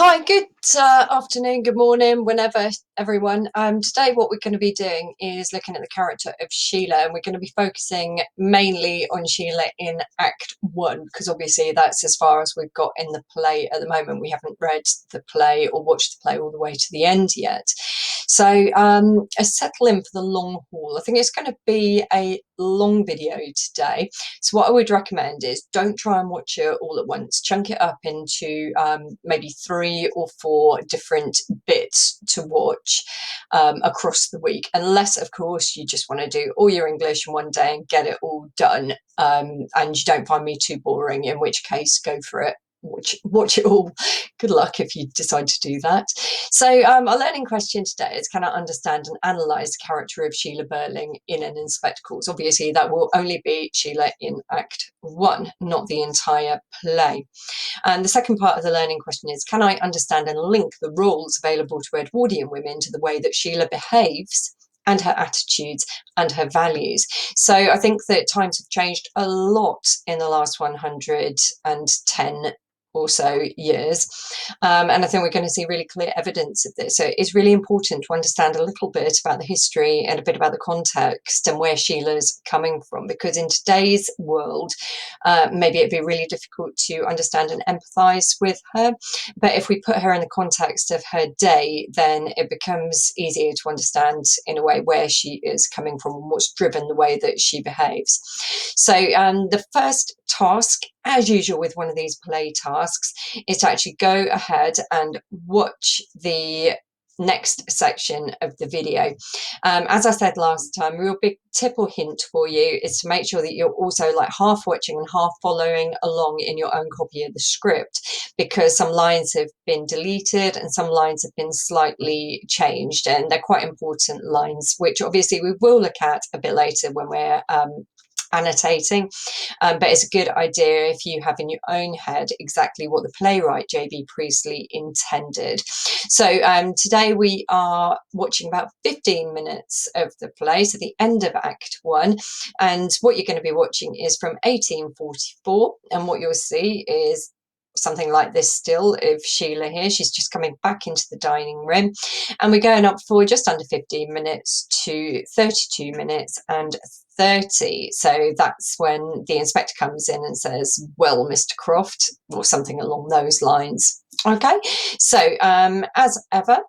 Hi, good afternoon, good morning, whenever everyone. Today what we're going to be doing is looking at the character of Sheila, and we're going to be focusing mainly on Sheila in Act 1, because obviously that's as far as we've got in the play at the moment. We haven't read the play or watched the play all the way to the end yet. So settle in for the long haul. I think it's going to be a long video today. So what I would recommend is don't try and watch it all at once. Chunk it up into maybe 3 or 4 different bits to watch across the week, unless of course you just want to do all your English in one day and get it all done, and you don't find me too boring, in which case go for it. Watch it all. Good luck if you decide to do that. So our learning question today is, can I understand and analyse the character of Sheila Burling in and in Spectacles? Obviously that will only be Sheila in Act 1, not the entire play. And the second part of the learning question is, can I understand and link the roles available to Edwardian women to the way that Sheila behaves and her attitudes and her values? So I think that times have changed a lot in the last 110 or so years, and I think we're going to see really clear evidence of this. So it's really important to understand a little bit about the history and a bit about the context and where Sheila's coming from, because in today's world maybe it'd be really difficult to understand and empathise with her, but if we put her in the context of her day, then it becomes easier to understand in a way where she is coming from and what's driven the way that she behaves. So the first task, as usual with one of these play tasks, is to actually go ahead and watch the next section of the video. As I said last time, a real big tip or hint for you is to make sure that you're also like half watching and half following along in your own copy of the script, because some lines have been deleted and some lines have been slightly changed, and they're quite important lines, which obviously we will look at a bit later when we're annotating, but it's a good idea if you have in your own head exactly what the playwright J B Priestley intended. So today we are watching about 15 minutes of the play, so the end of Act 1, and what you're going to be watching is from 1844, and what you'll see is something like this still of Sheila here. She's just coming back into the dining room, and we're going up for just under 15 minutes to 32 minutes and 30. So that's when the inspector comes in and says, "Well, Mr. Croft," or something along those lines. Okay, so as ever,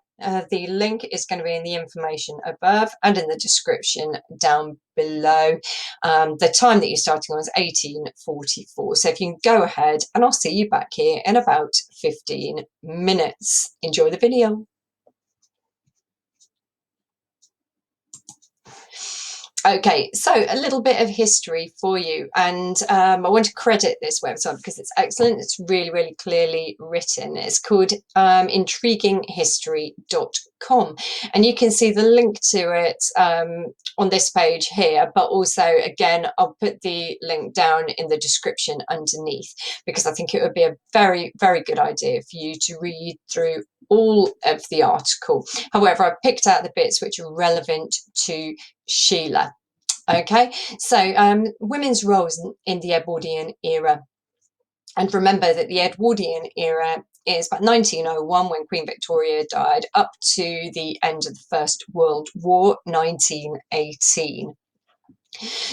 the link is going to be in the information above and in the description down below. The time that you're starting on is 1844. So if you can go ahead, and I'll see you back here in about 15 minutes. Enjoy the video. Okay, so a little bit of history for you, and I want to credit this website because it's excellent. It's really, really clearly written. It's called intriguinghistory.com, and you can see the link to it on this page here, but also, again, I'll put the link down in the description underneath, because I think it would be a very, very good idea for you to read through all of the article. However, I picked out the bits which are relevant to Sheila. Okay, so women's roles in the Edwardian era. And remember that the Edwardian era is about 1901, when Queen Victoria died, up to the end of the First World War, 1918.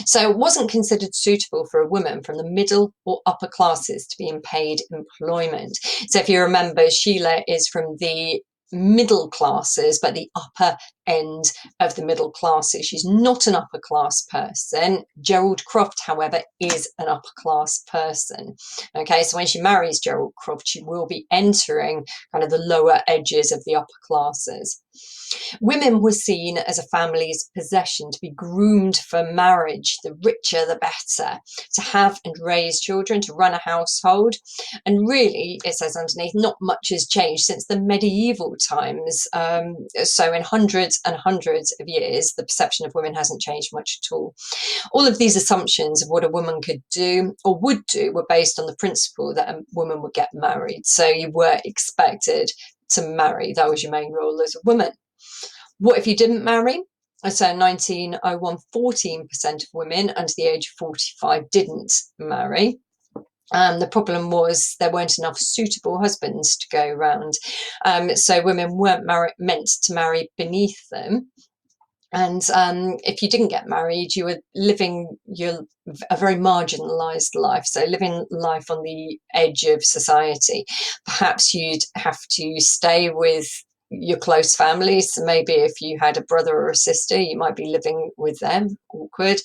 So it wasn't considered suitable for a woman from the middle or upper classes to be in paid employment. So if you remember, Sheila is from the middle classes, but the upper end of the middle classes. She's not an upper class person. Gerald Croft, however, is an upper class person. Okay, so when she marries Gerald Croft, she will be entering kind of the lower edges of the upper classes. Women were seen as a family's possession, to be groomed for marriage, the richer the better, to have and raise children, to run a household. And really, it says underneath, not much has changed since the medieval times. So in hundreds and hundreds of years, the perception of women hasn't changed much at all. All of these assumptions of what a woman could do or would do were based on the principle that a woman would get married. So you were expected to marry. That was your main role as a woman. What if you didn't marry? So in 1901, 14% of women under the age of 45 didn't marry. The problem was there weren't enough suitable husbands to go around. So women weren't meant to marry beneath them. And if you didn't get married, you were living a very marginalised life. So living life on the edge of society. Perhaps you'd have to stay with your close family. So maybe if you had a brother or a sister, you might be living with them, awkward,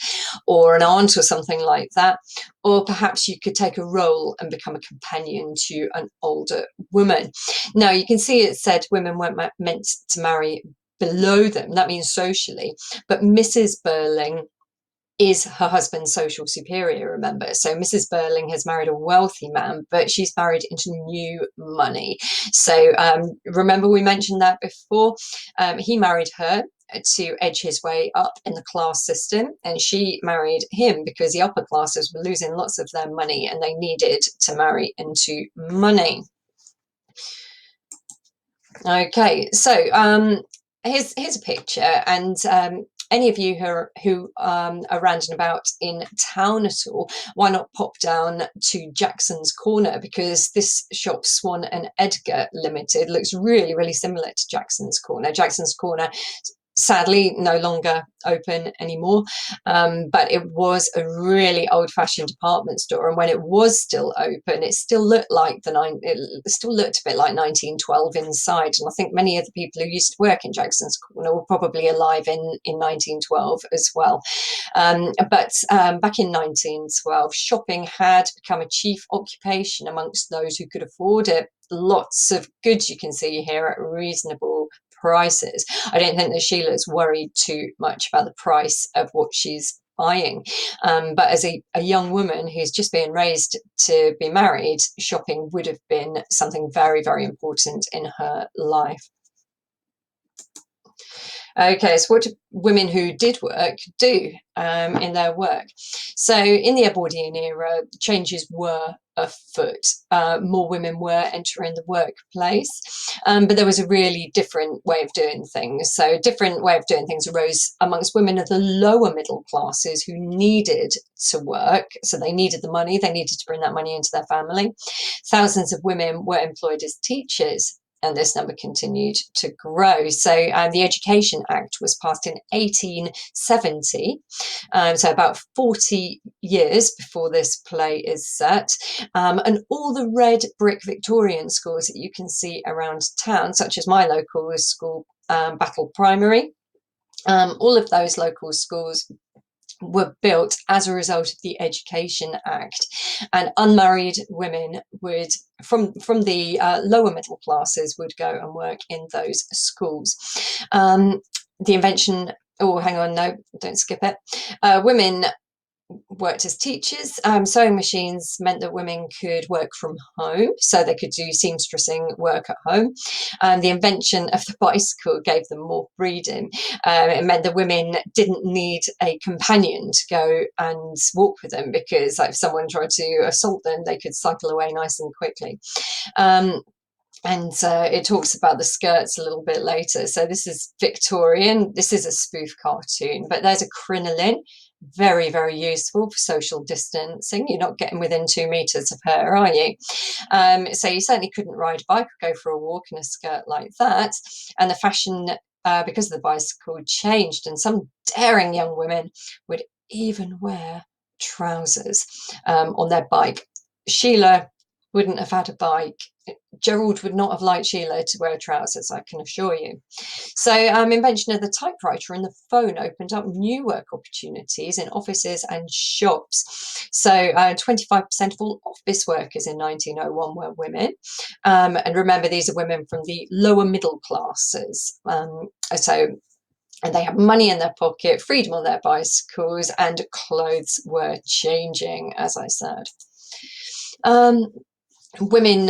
or an aunt or something like that. Or perhaps you could take a role and become a companion to an older woman. Now, you can see it said women weren't meant to marry below them. That means socially. But Mrs. Burling is her husband's social superior, remember. So Mrs. Burling has married a wealthy man, but she's married into new money. So remember we mentioned that before. He married her to edge his way up in the class system, and she married him because the upper classes were losing lots of their money and they needed to marry into money. Okay, so here's a picture, and any of you who are around and about in town at all, why not pop down to Jackson's Corner, because this shop, Swan and Edgar Limited, looks really, really similar to Jackson's Corner. Jackson's Corner sadly no longer open anymore, but it was a really old-fashioned department store, and when it was still open, it still looked like it still looked a bit like 1912 inside. And I think many of the people who used to work in Jackson's Corner were probably alive in 1912 as well. But back in 1912, shopping had become a chief occupation amongst those who could afford it. Lots of goods you can see here at reasonable prices. I don't think that Sheila's worried too much about the price of what she's buying. But as a young woman who's just being raised to be married, shopping would have been something very, very important in her life. Okay, so what do women who did work do in their work? So in the Edwardian era, changes were afoot. More women were entering the workplace, but there was a really different way of doing things. So a different way of doing things arose amongst women of the lower middle classes who needed to work. So they needed the money, they needed to bring that money into their family. Thousands of women were employed as teachers, and this number continued to grow. So the Education Act was passed in 1870, so about 40 years before this play is set. And all the red brick Victorian schools that you can see around town, such as my local school, Battle Primary, all of those local schools were built as a result of the Education Act, and unmarried women would, from the lower middle classes, would go and work in those schools. The invention, oh, hang on, no, don't skip it. Women worked as teachers. Sewing machines meant that women could work from home, so they could do seamstressing work at home. The invention of the bicycle gave them more freedom. It meant that women didn't need a companion to go and walk with them, because if someone tried to assault them, they could cycle away nice and quickly. And it talks about the skirts a little bit later. So this is Victorian. This is a spoof cartoon, but there's a crinoline. Very, very useful for social distancing. You're not getting within 2 meters of her, are you? So you certainly couldn't ride a bike or go for a walk in a skirt like that. And the fashion, because of the bicycle, changed, and some daring young women would even wear trousers on their bike. Sheila wouldn't have had a bike. Gerald would not have liked Sheila to wear trousers, I can assure you. So invention of the typewriter and the phone opened up new work opportunities in offices and shops. So 25% of all office workers in 1901 were women. And remember, these are women from the lower middle classes. And they had money in their pocket, freedom on their bicycles, and clothes were changing, as I said. Women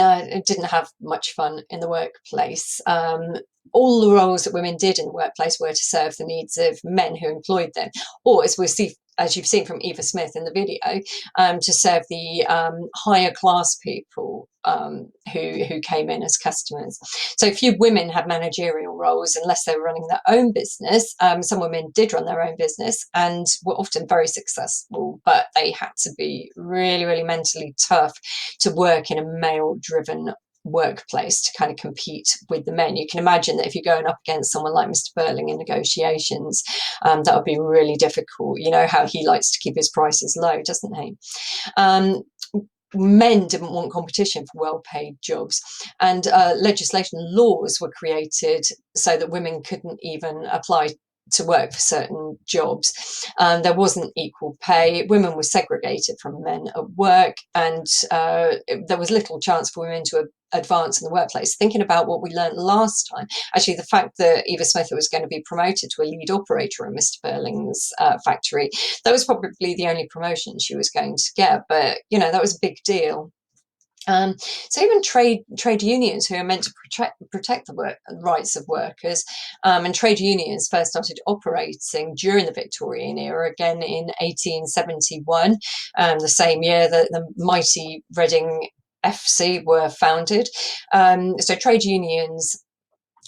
didn't have much fun in the workplace. All the roles that women did in the workplace were to serve the needs of men who employed them, or, as we'll see as you've seen from Eva Smith in the video, to serve the higher class people who came in as customers. So few women had managerial roles unless they were running their own business. Some women did run their own business and were often very successful, but they had to be really, really mentally tough to work in a male-driven workplace to kind of compete with the men. You can imagine that if you're going up against someone like Mr. Burling in negotiations, that would be really difficult. You know how he likes to keep his prices low, doesn't he? Men didn't want competition for well-paid jobs, and legislation laws were created so that women couldn't even apply to work for certain jobs. There wasn't equal pay. Women were segregated from men at work, and there was little chance for women to advance in the workplace. Thinking about what we learned last time, actually, the fact that Eva Smith was going to be promoted to a lead operator in Mr. Burling's factory, that was probably the only promotion she was going to get. But, you know, that was a big deal. So even trade unions, who are meant to protect the rights of workers, and trade unions first started operating during the Victorian era, again in 1871, the same year that the mighty Reading FC were founded. So trade unions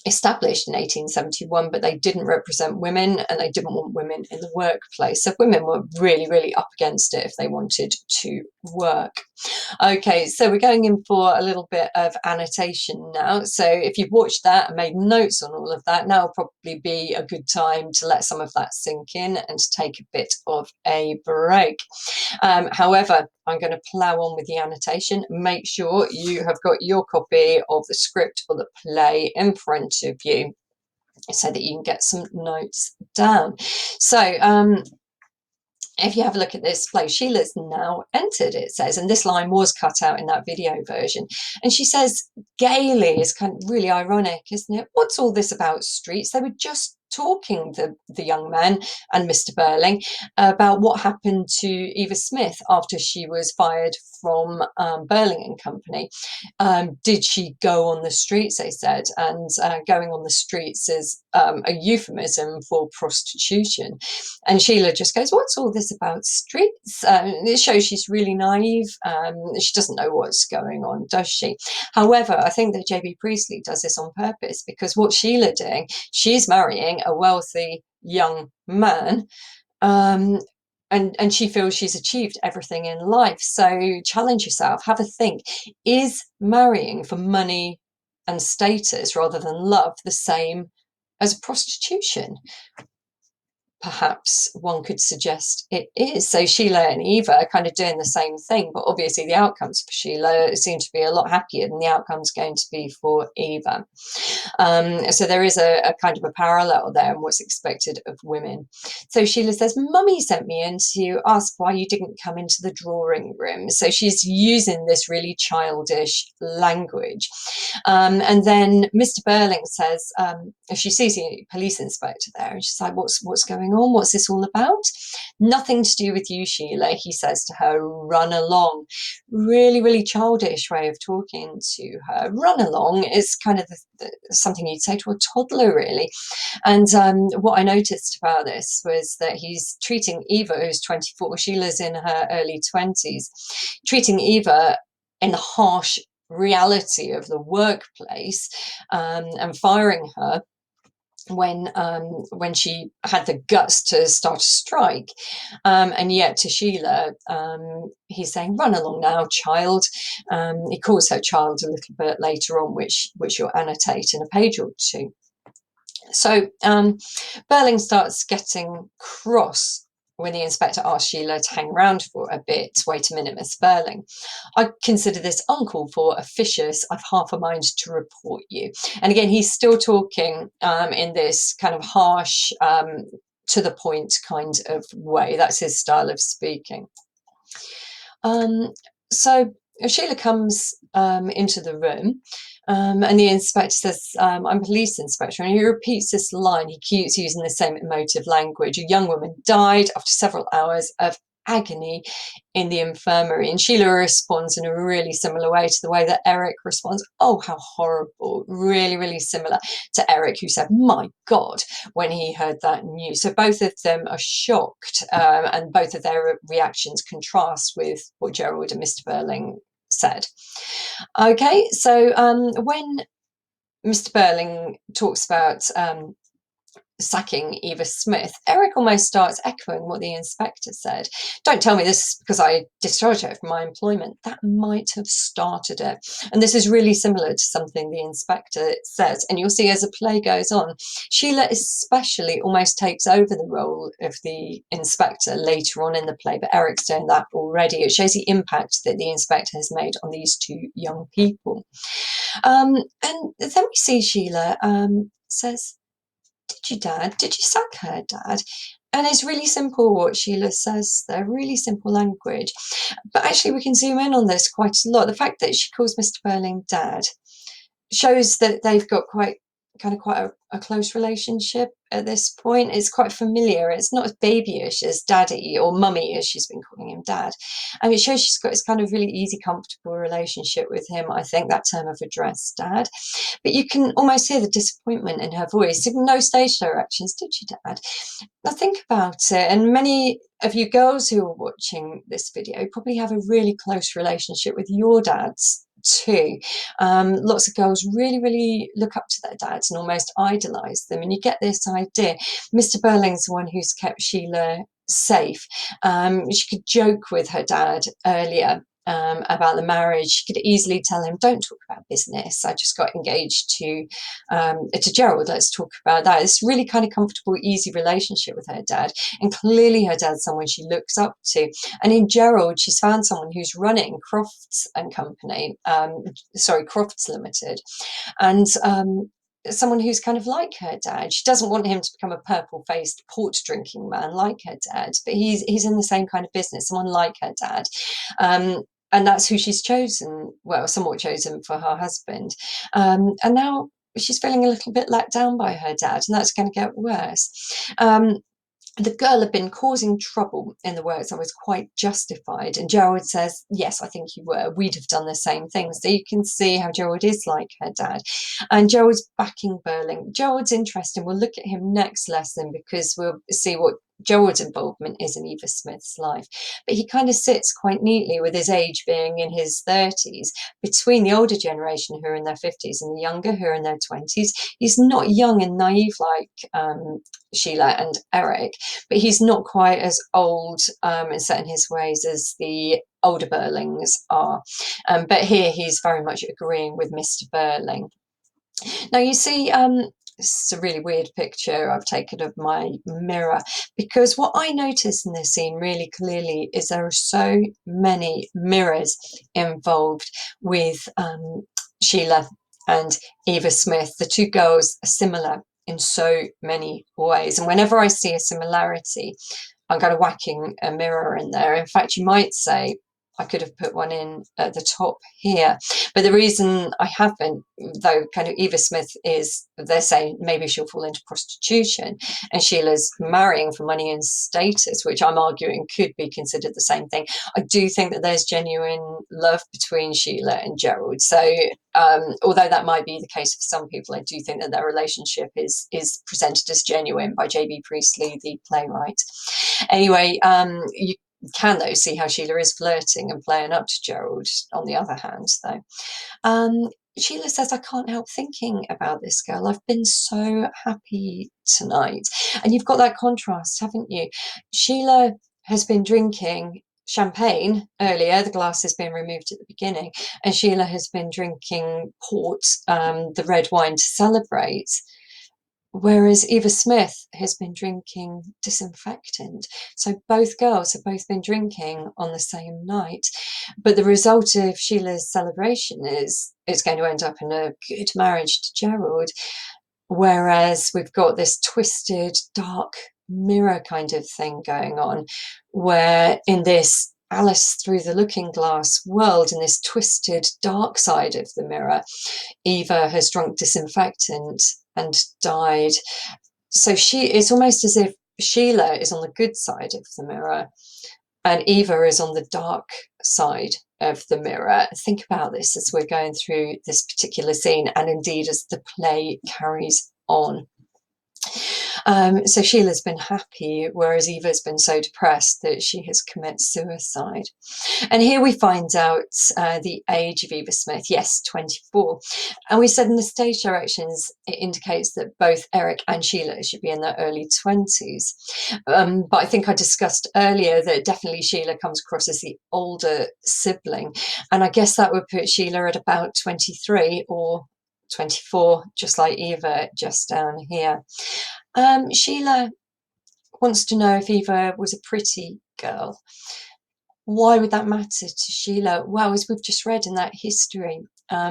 established in 1871, but they didn't represent women and they didn't want women in the workplace. So women were really, really up against it if they wanted to work. Okay, so we're going in for a little bit of annotation now. So if you've watched that and made notes on all of that, now will probably be a good time to let some of that sink in and to take a bit of a break. However, I'm going to plough on with the annotation. Make sure you have got your copy of the script or the play in front of you so that you can get some notes down. So if you have a look at this play, Sheila's now entered, it says, and this line was cut out in that video version. And she says, gaily, is kind of really ironic, isn't it? What's all this about streets? They were just talking, the young man and Mr. Burling, about what happened to Eva Smith after she was fired from Burling and Company. Did she go on the streets, they said, and going on the streets is a euphemism for prostitution. And Sheila just goes, what's all this about streets? It shows she's really naive. She doesn't know what's going on, does she? However, I think that J B Priestley does this on purpose, because what Sheila doing, she's marrying a wealthy young man, and she feels she's achieved everything in life. So challenge yourself, have a think. Is marrying for money and status rather than love the same as prostitution? Perhaps one could suggest it is. So Sheila and Eva are kind of doing the same thing, but obviously the outcomes for Sheila seem to be a lot happier than the outcomes going to be for Eva. So there is a kind of a parallel there in what's expected of women. So Sheila says, Mummy sent me in to ask why you didn't come into the drawing room. So she's using this really childish language. And then Mr. Burling says, she sees the police inspector there, and she's like, what's going on? What's this all about? Nothing to do with you, Sheila, he says to her. Run along. Really, really childish way of talking to her. Run along is kind of something you'd say to a toddler, really. And what I noticed about this was that he's treating Eva, who's 24, Sheila's in her early 20s, treating Eva in the harsh reality of the workplace, and firing her when she had the guts to start a strike. And yet to Sheila, he's saying, run along now, child. He calls her child a little bit later on, which you'll annotate in a page or two. So Burling starts getting cross when the inspector asks Sheila to hang around for a bit. Wait a minute, Miss Burling. I consider this uncalled for, officious. I've half a mind to report you. And again, he's still talking in this kind of harsh, to the point kind of way. That's his style of speaking. So Sheila comes into the room, and the inspector says, I'm a police inspector, and he repeats this line. He keeps using the same emotive language. A young woman died after several hours of agony in the infirmary. And Sheila responds in a really similar way to the way that Eric responds. Oh, how horrible. Really, really similar to Eric, who said, my God, when he heard that news. So both of them are shocked, and both of their reactions contrast with what Gerald and Mr. Burling said. Okay, so when Mr. Burling talks about sacking Eva Smith, Eric almost starts echoing what the inspector said. Don't tell me this is because I discharged her from my employment. That might have started it. And this is really similar to something the inspector says. And you'll see as the play goes on, Sheila especially almost takes over the role of the inspector later on in the play, but Eric's doing that already. It shows the impact that the inspector has made on these two young people. And then we see Sheila says, did you, Dad? Did you sack her, Dad? And it's really simple what Sheila says there, really simple language. But actually we can zoom in on this quite a lot. The fact that she calls Mr. Burling Dad shows that they've got quite a close relationship at this point. It's quite familiar. It's not as babyish as Daddy or Mummy, as she's been calling him Dad. And it shows she's got this kind of really easy, comfortable relationship with him. I think that term of address, Dad. But you can almost hear the disappointment in her voice. No stage directions. Did you, Dad? Now think about it. And many of you girls who are watching this video probably have a really close relationship with your dads too. Lots of girls really, really look up to their dads and almost idolize them. And you get this idea. Mr. Burling's the one who's kept Sheila safe. She could joke with her dad earlier about the marriage. She could easily tell him, don't talk about business. I just got engaged to Gerald. Let's talk about that. It's really kind of comfortable, easy relationship with her dad. And clearly her dad's someone she looks up to. And in Gerald, she's found someone who's running Crofts and Company, Crofts Limited. And someone who's kind of like her dad. She doesn't want him to become a purple-faced port-drinking man like her dad, but he's in the same kind of business, someone like her dad. And that's who she's chosen, well, somewhat chosen for her husband. And now she's feeling a little bit let down by her dad, and that's going to get worse. The girl had been causing trouble in the works. I was quite justified. And Gerald says, yes, I think you were. We'd have done the same thing. So you can see how Gerald is like her dad. And Gerald's backing Burling. Gerald's interesting. We'll look at him next lesson because we'll see what Gerald's involvement is in Eva Smith's life. But he kind of sits quite neatly with his age being in his 30s between the older generation who are in their 50s and the younger who are in their 20s. He's not young and naive like Sheila and Eric, but he's not quite as old and set in his ways as the older Burlings are. But here he's very much agreeing with Mr. Burling. Now you see, this is a really weird picture I've taken of my mirror, because what I notice in this scene really clearly is there are so many mirrors involved with Sheila and Eva Smith. The two girls are similar in so many ways, and whenever I see a similarity, I'm kind of whacking a mirror in there. In fact, you might say I could have put one in at the top here. But the reason I haven't, though kind of Eva Smith is, they're saying maybe she'll fall into prostitution, and Sheila's marrying for money and status, which I'm arguing could be considered the same thing. I do think that there's genuine love between Sheila and Gerald. So although that might be the case for some people, I do think that their relationship is presented as genuine by J B Priestley, the playwright. Anyway, you can though see how Sheila is flirting and playing up to Gerald on the other hand though. Sheila says, I can't help thinking about this girl. I've been so happy tonight. And you've got that contrast, haven't you? Sheila has been drinking champagne earlier, the glass has been removed at the beginning, and Sheila has been drinking port, the red wine, to celebrate. Whereas Eva Smith has been drinking disinfectant. So both girls have both been drinking on the same night. But the result of Sheila's celebration is it's going to end up in a good marriage to Gerald. Whereas we've got this twisted, dark mirror kind of thing going on, where in this Alice through the looking glass world, in this twisted, dark side of the mirror, Eva has drunk disinfectant and died. So it's almost as if Sheila is on the good side of the mirror and Eva is on the dark side of the mirror. Think about this as we're going through this particular scene, and indeed as the play carries on. So Sheila's been happy, whereas Eva's been so depressed that she has committed suicide. And here we find out the age of Eva Smith. Yes, 24. And we said in the stage directions, it indicates that both Eric and Sheila should be in their early 20s. But I think I discussed earlier that definitely Sheila comes across as the older sibling. And I guess that would put Sheila at about 23 or 24, just like Eva, just down here. Sheila wants to know if Eva was a pretty girl. Why would that matter to Sheila? Well, as we've just read in that history,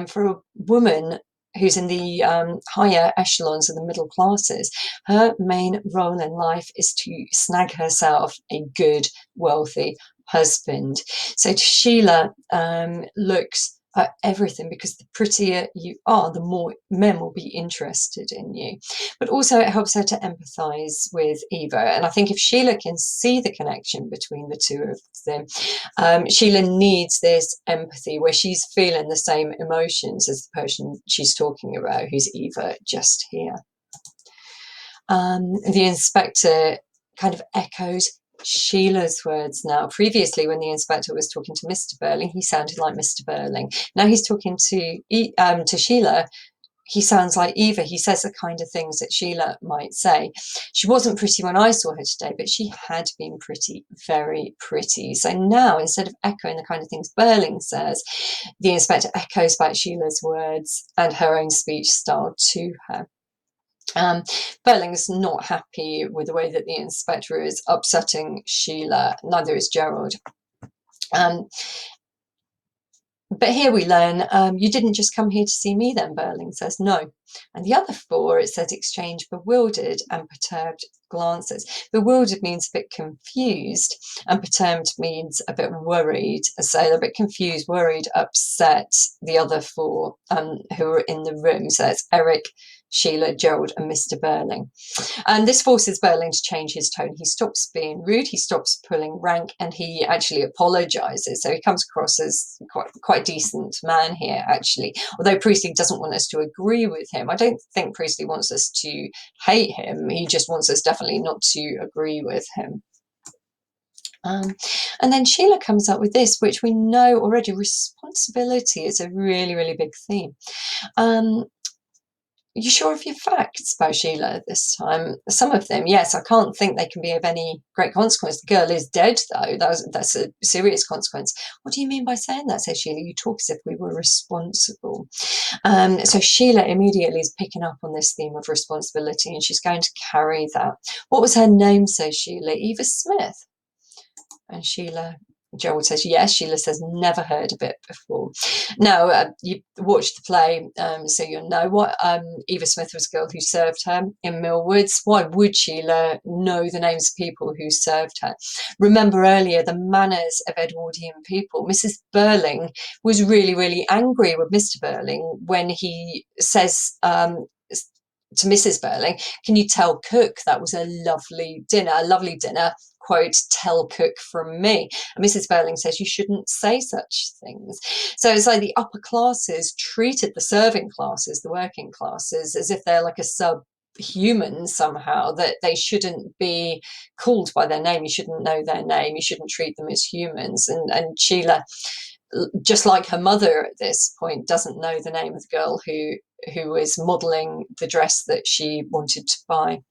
for a woman who's in the higher echelons of the middle classes, her main role in life is to snag herself a good, wealthy husband. So to Sheila, looks at everything, because the prettier you are, the more men will be interested in you. But also it helps her to empathise with Eva. And I think if Sheila can see the connection between the two of them, Sheila needs this empathy where she's feeling the same emotions as the person she's talking about, who's Eva just here. The inspector kind of echoes Sheila's words now. Previously, when the inspector was talking to Mr. Burling, he sounded like Mr. Burling. Now he's talking to Sheila. He sounds like Eva. He says the kind of things that Sheila might say. She wasn't pretty when I saw her today, but she had been pretty, very pretty. So now, instead of echoing the kind of things Burling says, the inspector echoes back Sheila's words and her own speech style to her. Burling's not happy with the way that the inspector is upsetting Sheila. Neither is Gerald. But here we learn, you didn't just come here to see me then, Burling says. No. And the other four, it says, exchange bewildered and perturbed glances. Bewildered means a bit confused, and perturbed means a bit worried. So they're a bit confused, worried, upset, the other four who are in the room. So it's Eric, Sheila, Gerald and Mr. Burling. And this forces Burling to change his tone. He stops being rude, he stops pulling rank, and he actually apologises. So he comes across as quite a decent man here, actually. Although Priestley doesn't want us to agree with him. I don't think Priestley wants us to hate him. He just wants us definitely not to agree with him. And then Sheila comes up with this, which we know already. Responsibility is a really, really big theme. You sure of your facts about Sheila this time? Some of them, yes. I can't think they can be of any great consequence. The girl is dead, though. That's a serious consequence. What do you mean by saying that, says Sheila? You talk as if we were responsible. So Sheila immediately is picking up on this theme of responsibility, and she's going to carry that. What was her name, says Sheila? Eva Smith. And Gerald says, yes. Sheila says, never heard of it before. Now, you watched the play, so you'll know what Eva Smith was a girl who served her in Millwoods. Why would Sheila know the names of people who served her? Remember earlier, the manners of Edwardian people. Mrs. Burling was really, really angry with Mr. Burling when he says to Mrs. Burling, can you tell cook that was a lovely dinner, quote, tell cook from me. And Mrs. Burling says you shouldn't say such things. So it's like the upper classes treated the serving classes, the working classes, as if they're like a subhuman somehow, that they shouldn't be called by their name. You shouldn't know their name. You shouldn't treat them as humans. And Sheila, just like her mother at this point, doesn't know the name of the girl who is modelling the dress that she wanted to buy.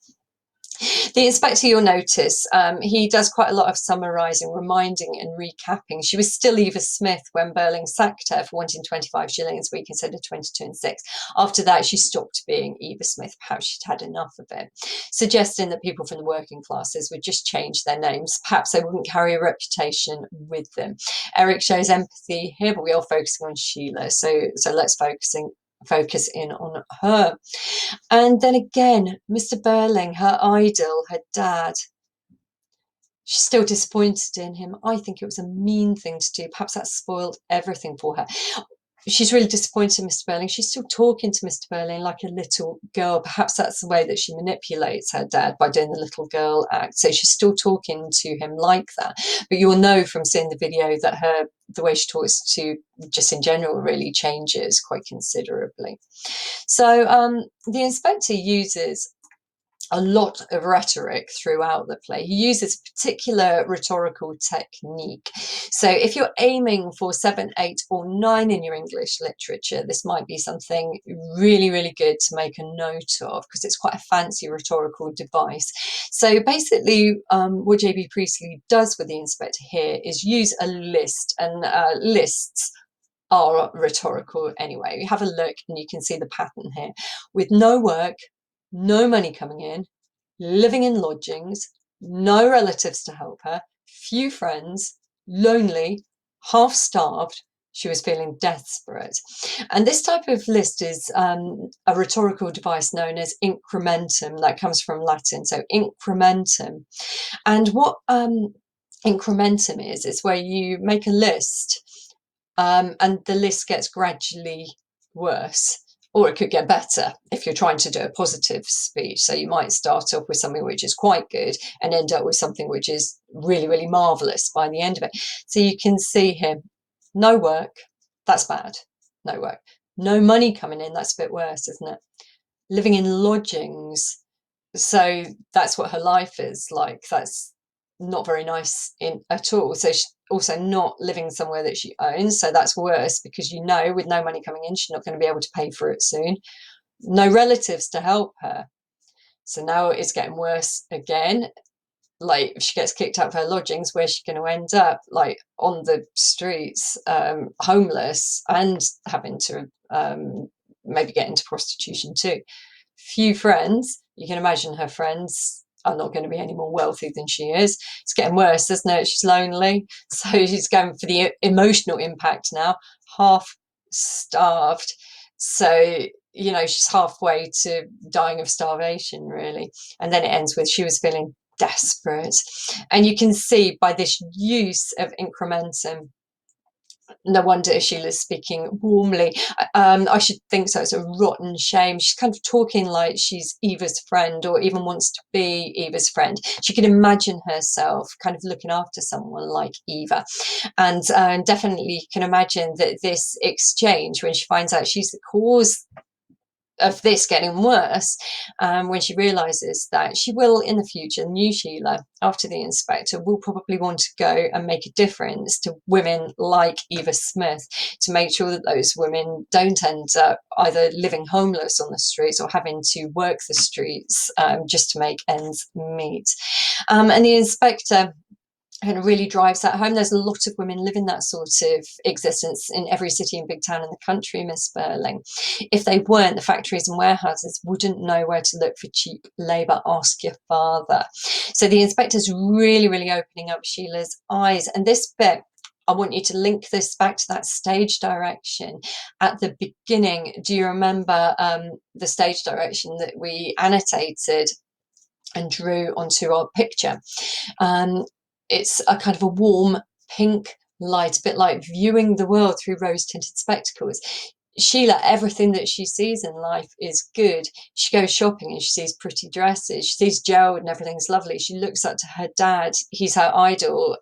The inspector, you'll notice, he does quite a lot of summarising, reminding and recapping. She was still Eva Smith when Burling sacked her for wanting 25 shillings a week instead of 22 and 6. After that, she stopped being Eva Smith. Perhaps she'd had enough of it, suggesting that people from the working classes would just change their names. Perhaps they wouldn't carry a reputation with them. Eric shows empathy here, but we are focusing on Sheila. So let's focus in on her. And then again, Mr. Burling, her idol, her dad, she's still disappointed in him. I think it was a mean thing to do. Perhaps that spoiled everything for her. she's really disappointed in Mr. Burling. She's still talking to Mr. Burling like a little girl. Perhaps that's the way that she manipulates her dad, by doing the little girl act. So she's still talking to him like that. But you'll know from seeing the video that the way she talks to, just in general, really changes quite considerably. So the inspector uses a lot of rhetoric throughout the play. He uses a particular rhetorical technique. So if you're aiming for 7, 8 or 9 in your English literature, this might be something really, really good to make a note of, because it's quite a fancy rhetorical device. So basically what J B Priestley does with the inspector here is use a list, and lists are rhetorical anyway. You have a look and you can see the pattern here. With no work, no money coming in, living in lodgings, no relatives to help her, few friends, lonely, half-starved, she was feeling desperate. And this type of list is a rhetorical device known as incrementum. That comes from Latin, so incrementum. And what incrementum is where you make a list and the list gets gradually worse, or it could get better if you're trying to do a positive speech. So you might start off with something which is quite good and end up with something which is really, really marvellous by the end of it. So you can see here, no work, that's bad, no work. No money coming in, that's a bit worse, isn't it? Living in lodgings, so that's what her life is like. That's not very nice at all. So she's also not living somewhere that she owns, so that's worse, because with no money coming in, she's not going to be able to pay for it soon. No relatives to help her, so now it's getting worse again. Like, if she gets kicked out of her lodgings, where's she going to end up? Like, on the streets, homeless, and having to maybe get into prostitution too. Few friends, you can imagine her friends are not going to be any more wealthy than she is. It's getting worse, isn't it? She's lonely, so she's going for the emotional impact now. Half starved, so she's halfway to dying of starvation, really. And then it ends with she was feeling desperate. And you can see by this use of incrementum, no wonder Sheila's speaking warmly. I should think so. It's a rotten shame. She's kind of talking like she's Eva's friend, or even wants to be Eva's friend. She can imagine herself kind of looking after someone like Eva. And definitely can imagine that this exchange, when she finds out she's the cause of this getting worse, when she realizes that she will in the future, new Sheila, after the inspector, will probably want to go and make a difference to women like Eva Smith, to make sure that those women don't end up either living homeless on the streets or having to work the streets just to make ends meet. And the inspector kind of really drives that home. There's a lot of women living that sort of existence in every city and big town in the country, Miss Burling. If they weren't, the factories and warehouses wouldn't know where to look for cheap labour. Ask your father. So the inspector's really, really opening up Sheila's eyes. And this bit, I want you to link this back to that stage direction at the beginning. Do you remember the stage direction that we annotated and drew onto our picture? It's a kind of a warm pink light, a bit like viewing the world through rose-tinted spectacles. Sheila, everything that she sees in life is good. She goes shopping and she sees pretty dresses. She sees Gerald and everything's lovely. She looks up to her dad. He's her idol.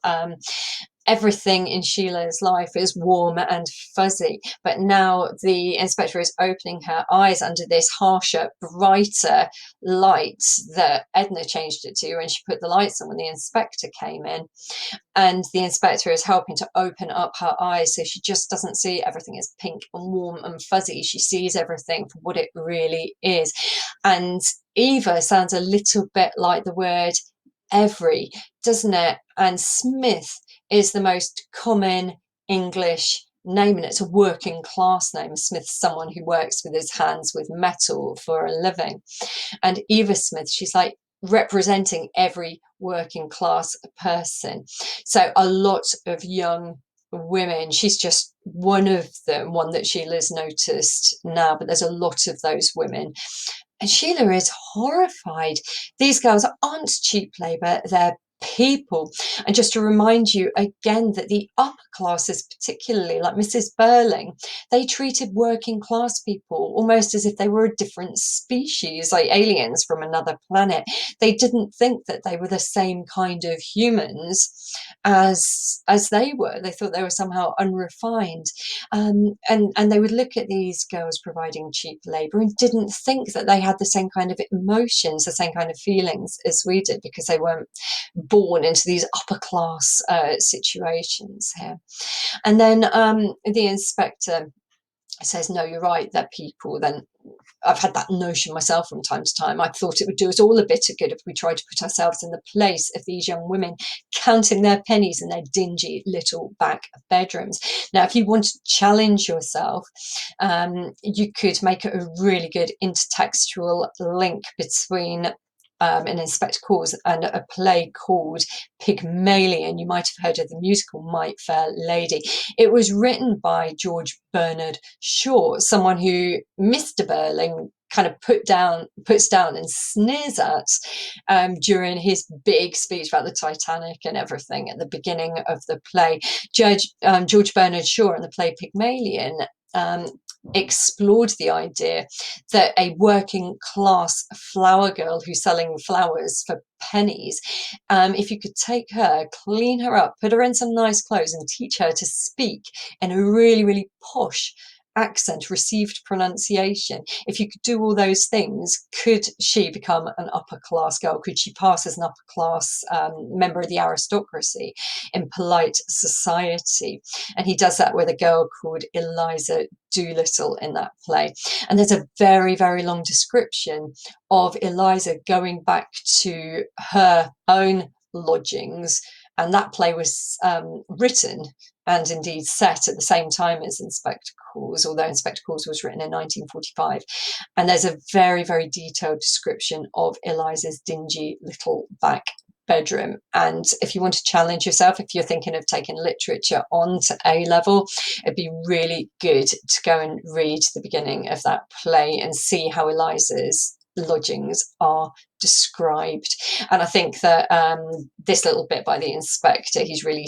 Everything in Sheila's life is warm and fuzzy, but now the inspector is opening her eyes under this harsher, brighter light that Edna changed it to when she put the lights on when the inspector came in. And the inspector is helping to open up her eyes, so she just doesn't see everything as pink and warm and fuzzy. She sees everything for what it really is. And Eva sounds a little bit like the word every, doesn't it? And Smith is the most common English name, and it's a working class name. Smith's someone who works with his hands with metal for a living. And Eva Smith, she's like representing every working class person. So a lot of young women, she's just one of them, one that Sheila's noticed now, but there's a lot of those women. And Sheila is horrified. These girls aren't cheap labour, they're people. And just to remind you again that the upper classes, particularly like Mrs. Burling, they treated working class people almost as if they were a different species, like aliens from another planet. They didn't think that they were the same kind of humans as they were. They thought they were somehow unrefined. And they would look at these girls providing cheap labour and didn't think that they had the same kind of emotions, the same kind of feelings as we did, because they weren't born into these upper class situations here. And then the inspector says, no, you're right, they're people. Then I've had that notion myself from time to time. I thought it would do us all a bit of good if we tried to put ourselves in the place of these young women counting their pennies in their dingy little back bedrooms. Now, if you want to challenge yourself, you could make a really good intertextual link between an Inspector Calls and a play called Pygmalion. You might have heard of the musical My Fair Lady. It was written by George Bernard Shaw, someone who Mr. Burling kind of puts down and sneers at during his big speech about the Titanic and everything at the beginning of the play. George Bernard Shaw in the play Pygmalion explored the idea that a working class flower girl who's selling flowers for pennies, if you could take her, clean her up, put her in some nice clothes and teach her to speak in a really, really posh accent, received pronunciation, if you could do all those things, could she become an upper class girl? Could she pass as an upper class member of the aristocracy in polite society? And he does that with a girl called Eliza Doolittle in that play. And there's a very, very long description of Eliza going back to her own lodgings. And that play was written and indeed set at the same time as Inspector Calls, although Inspector Calls was written in 1945. And there's a very, very detailed description of Eliza's dingy little back bedroom. And if you want to challenge yourself, if you're thinking of taking literature on to A level, it'd be really good to go and read the beginning of that play and see how Eliza's lodgings are described. And I think that this little bit by the inspector, he's really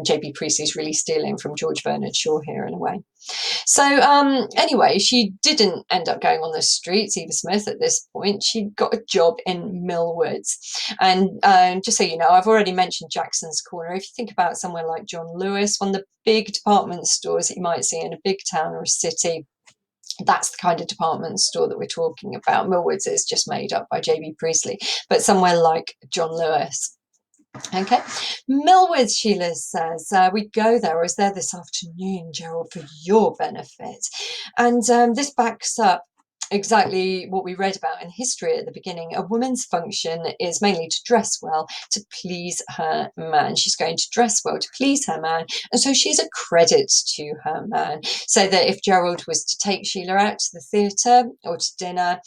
J B Priestley's really stealing from George Bernard Shaw here in a way. So anyway, she didn't end up going on the streets, Eva Smith, at this point. She got a job in Millwoods. And just so you know, I've already mentioned Jackson's Corner. If you think about somewhere like John Lewis, one of the big department stores that you might see in a big town or a city, that's the kind of department store that we're talking about. Millwoods is just made up by J B Priestley, but somewhere like John Lewis. Okay, Millwoods, Sheila says, we go there. I was there this afternoon, Gerald, for your benefit. And this backs up exactly what we read about in history at the beginning. A woman's function is mainly to dress well, to please her man. She's going to dress well to please her man, and so she's a credit to her man. So that if Gerald was to take Sheila out to the theatre or to dinner,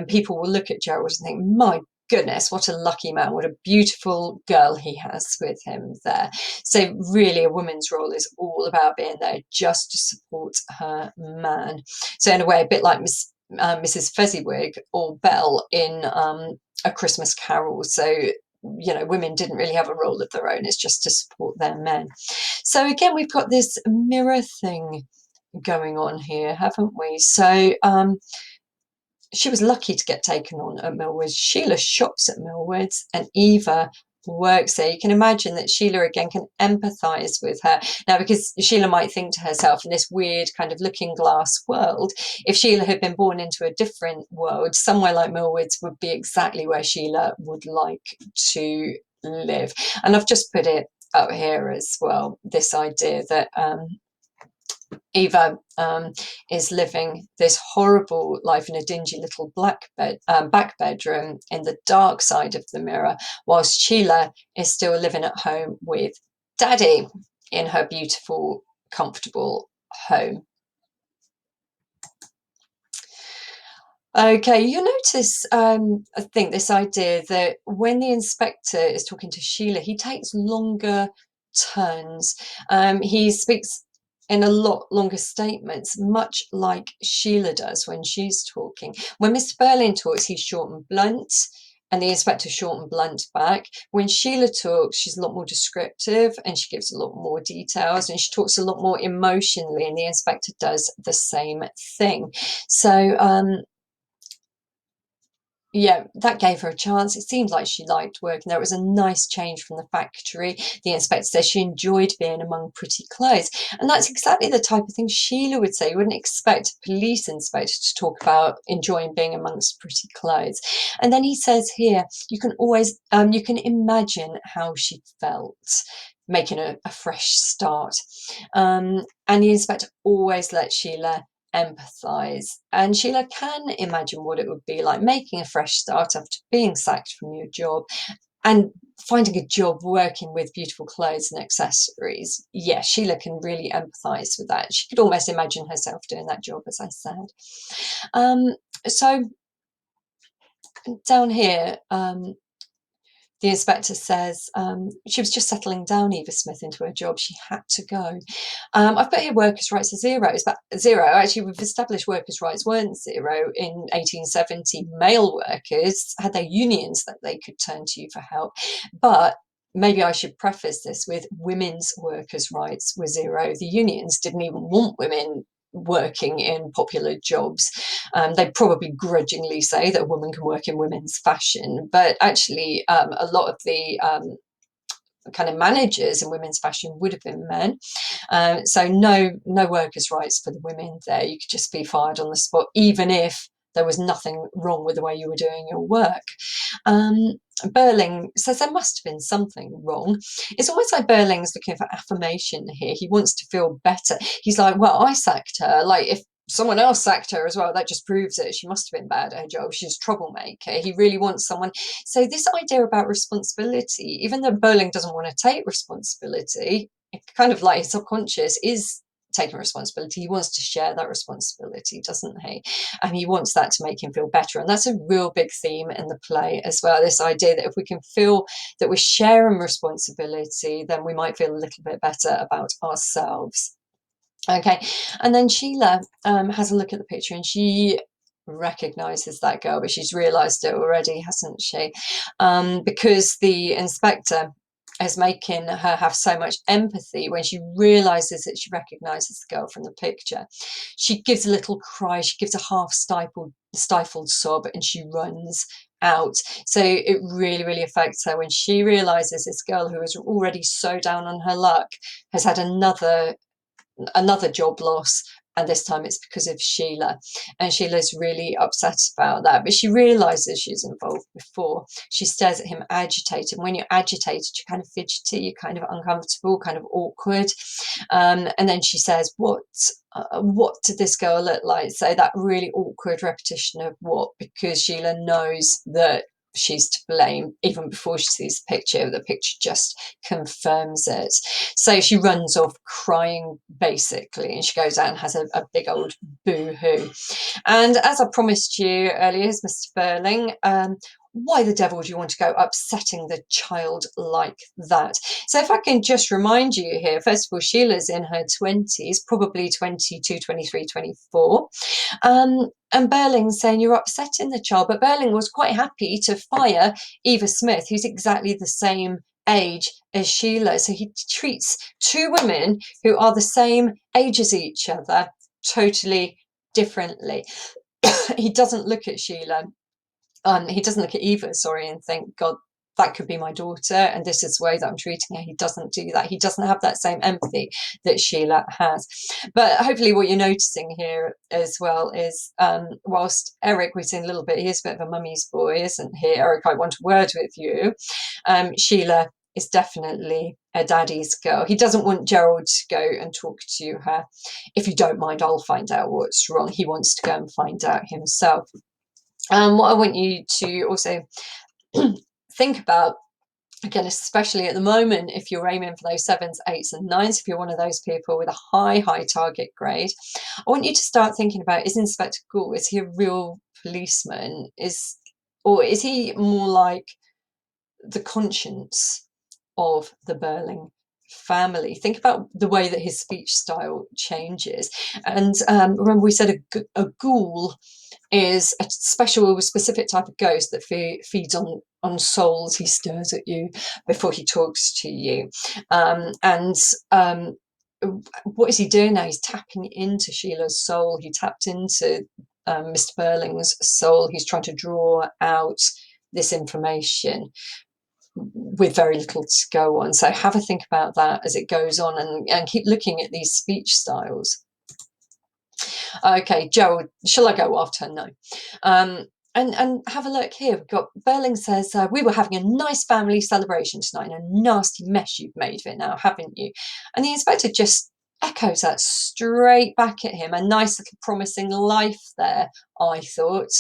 people will look at Gerald and think, my goodness, what a lucky man, what a beautiful girl he has with him there. So really a woman's role is all about being there just to support her man. So in a way, a bit like Mrs. Fezziwig or Belle in A Christmas Carol. So, you know, women didn't really have a role of their own. It's just to support their men. So again, we've got this mirror thing going on here, haven't we? So she was lucky to get taken on at Millwoods. Sheila shops at Millwoods and Eva works there. You can imagine that Sheila again can empathise with her. Now, because Sheila might think to herself in this weird kind of looking glass world, if Sheila had been born into a different world, somewhere like Millwoods would be exactly where Sheila would like to live. And I've just put it up here as well, this idea that Eva is living this horrible life in a dingy little back bedroom in the dark side of the mirror, whilst Sheila is still living at home with Daddy in her beautiful, comfortable home. Okay, you notice, I think, this idea that when the inspector is talking to Sheila, he takes longer turns. He speaks in a lot longer statements, much like Sheila does when she's talking. When Mr. Burling talks, he's short and blunt. and the inspector short and blunt back. When Sheila talks, she's a lot more descriptive and she gives a lot more details and she talks a lot more emotionally, and the inspector does the same thing. So yeah, that gave her a chance. It seemed like she liked working there. It was a nice change from the factory. The inspector says she enjoyed being among pretty clothes. And that's exactly the type of thing Sheila would say. You wouldn't expect a police inspector to talk about enjoying being amongst pretty clothes. And then he says here, you can always, you can imagine how she felt making a fresh start. And the inspector always lets Sheila empathize, and Sheila can imagine what it would be like making a fresh start after being sacked from your job and finding a job working with beautiful clothes and accessories. Yeah, Sheila can really empathize with that. She could almost imagine herself doing that job, as I said. So down here, the inspector says she was just settling down, Eva Smith, into her job. She had to go. I've put here workers' rights are zero. It's about zero. Actually, we've established workers' rights weren't zero. In 1870, male workers had their unions that they could turn to for help. But maybe I should preface this with women's workers' rights were zero. The unions didn't even want women working in popular jobs. They probably grudgingly say that a woman can work in women's fashion, but actually a lot of the kind of managers in women's fashion would have been men. So no workers' rights for the women there. You could just be fired on the spot, even if there was nothing wrong with the way you were doing your work. Burling says there must have been something wrong. It's almost like Burling's looking for affirmation here. He wants to feel better. He's like, well, I sacked her. Like, if someone else sacked her as well, that just proves it. She must have been bad at her job. She's a troublemaker. He really wants someone. So this idea about responsibility, even though Burling doesn't want to take responsibility, it kind of like his subconscious is taking responsibility. He wants to share that responsibility, doesn't he? And he wants that to make him feel better. And that's a real big theme in the play as well, this idea that if we can feel that we're sharing responsibility, then we might feel a little bit better about ourselves. Okay, and then Sheila has a look at the picture and she recognizes that girl, but she's realized it already, hasn't she? Because the inspector is making her have so much empathy. When she realizes that she recognizes the girl from the picture, she gives a little cry, she gives a half stifled sob, and she runs out. So it really affects her when she realizes this girl who is already so down on her luck has had another job loss, and this time it's because of Sheila, and Sheila's really upset about that, but she realizes she's involved before. She stares at him agitated, and when you're agitated you're kind of fidgety, you're kind of uncomfortable, kind of awkward, and then she says, what did this girl look like? So that really awkward repetition of what, because Sheila knows that she's to blame even before she sees the picture just confirms it. So she runs off crying basically, and she goes out and has a big old boo-hoo. And as I promised you earlier, is Mr. Burling, why the devil do you want to go upsetting the child like that? So if I can just remind you here, first of all, Sheila's in her 20s, probably 22, 23, 24. And Burling's saying you're upsetting the child, but Burling was quite happy to fire Eva Smith, who's exactly the same age as Sheila. So he treats two women who are the same age as each other totally differently. He doesn't look at Sheila. He doesn't look at Eva, sorry, and think, God, that could be my daughter, and this is the way that I'm treating her. He doesn't do that. He doesn't have that same empathy that Sheila has. But hopefully what you're noticing here as well is, whilst Eric, we've seen a little bit, he is a bit of a mummy's boy, isn't he? Eric, I want a word with you. Sheila is definitely a daddy's girl. He doesn't want Gerald to go and talk to her. If you don't mind, I'll find out what's wrong. He wants to go and find out himself. What I want you to also think about, again, especially at the moment, if you're aiming for those 7s, 8s and 9s, if you're one of those people with a high target grade, I want you to start thinking about, is Inspector Gould, is he a real policeman? Or is he more like the conscience of the Burling family. Think about the way that his speech style changes. And remember we said a ghoul is a special, specific type of ghost that feeds on souls. He stares at you before he talks to you. And what is he doing now? He's tapping into Sheila's soul. He tapped into Mr. Burling's soul. He's trying to draw out this information with very little to go on. So have a think about that as it goes on, and keep looking at these speech styles. Okay, Gerald, shall I go after her? No. And have a look here. We've got Burling says, we were having a nice family celebration tonight, and a nasty mess you've made of it now, haven't you? And the inspector just echoes that straight back at him. A nice little promising life there, I thought,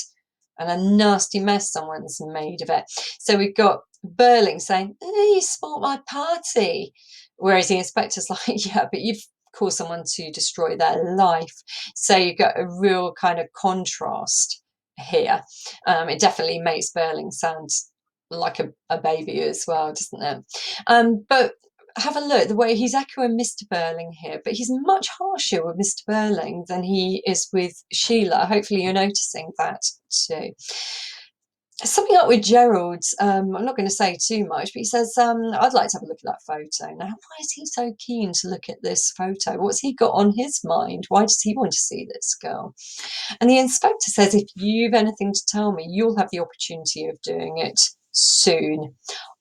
and a nasty mess someone's made of it. So we've got Burling saying, you spoilt my party. Whereas the inspector's like, yeah, but you've caused someone to destroy their life. So you've got a real kind of contrast here. It definitely makes Burling sound like a baby as well, doesn't it? But have a look, the way he's echoing Mr. Burling here, but he's much harsher with Mr. Burling than he is with Sheila. Hopefully you're noticing that too. Something up with Gerald, I'm not going to say too much, but he says, I'd like to have a look at that photo. Now, why is he so keen to look at this photo? What's he got on his mind? Why does he want to see this girl? And the inspector says, if you've anything to tell me, you'll have the opportunity of doing it soon.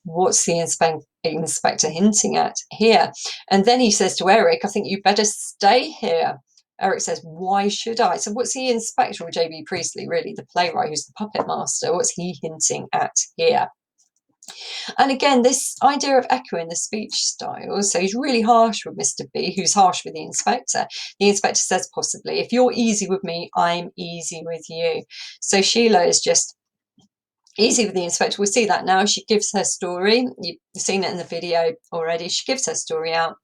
What's the inspector hinting at here? And then he says to Eric, I think you better stay here. Eric says, why should I? So what's the inspector, or J B Priestley, really, the playwright who's the puppet master, what's he hinting at here? And again, this idea of echoing the speech style. So he's really harsh with Mr. B, who's harsh with the inspector. The inspector says, possibly, if you're easy with me, I'm easy with you. So Sheila is just easy with the inspector. We'll see that now. She gives her story. You've seen it in the video already. She gives her story out.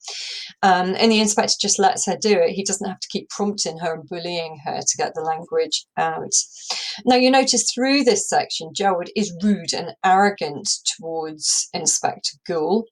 And the inspector just lets her do it. He doesn't have to keep prompting her and bullying her to get the language out. Now, you notice through this section, Gerald is rude and arrogant towards Inspector Gould.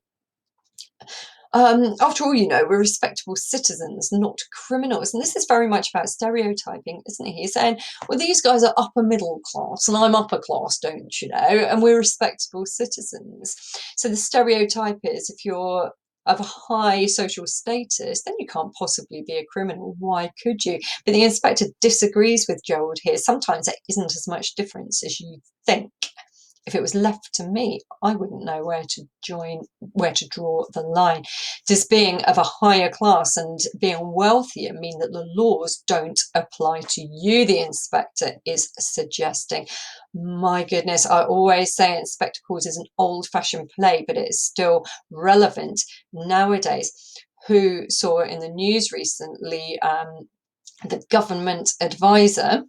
After all, you know, we're respectable citizens, not criminals. And this is very much about stereotyping, isn't it? He's saying, well, these guys are upper middle class and I'm upper class, don't you know? And we're respectable citizens. So the stereotype is, if you're of a high social status, then you can't possibly be a criminal. Why could you? But the inspector disagrees with Gerald here. Sometimes there isn't as much difference as you think. If it was left to me, I wouldn't know where to draw the line. Does being of a higher class and being wealthier mean that the laws don't apply to you? The inspector is suggesting. My goodness, I always say Inspector Calls is an old-fashioned play, but it is still relevant nowadays. Who saw in the news recently the government advisor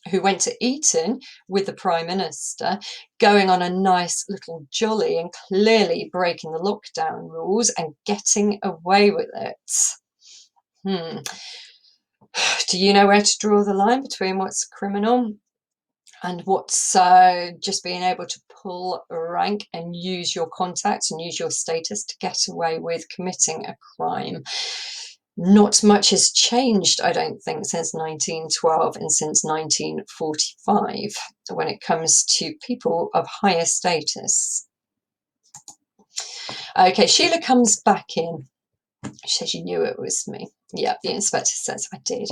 who went to Eton with the Prime Minister, going on a nice little jolly and clearly breaking the lockdown rules and getting away with it. Do you know where to draw the line between what's criminal and what's just being able to pull rank and use your contacts and use your status to get away with committing a crime? Not much has changed, I don't think, since 1912 and since 1945 when it comes to people of higher status. Okay, Sheila comes back in. She says, you knew it was me. Yeah, the inspector says, I did.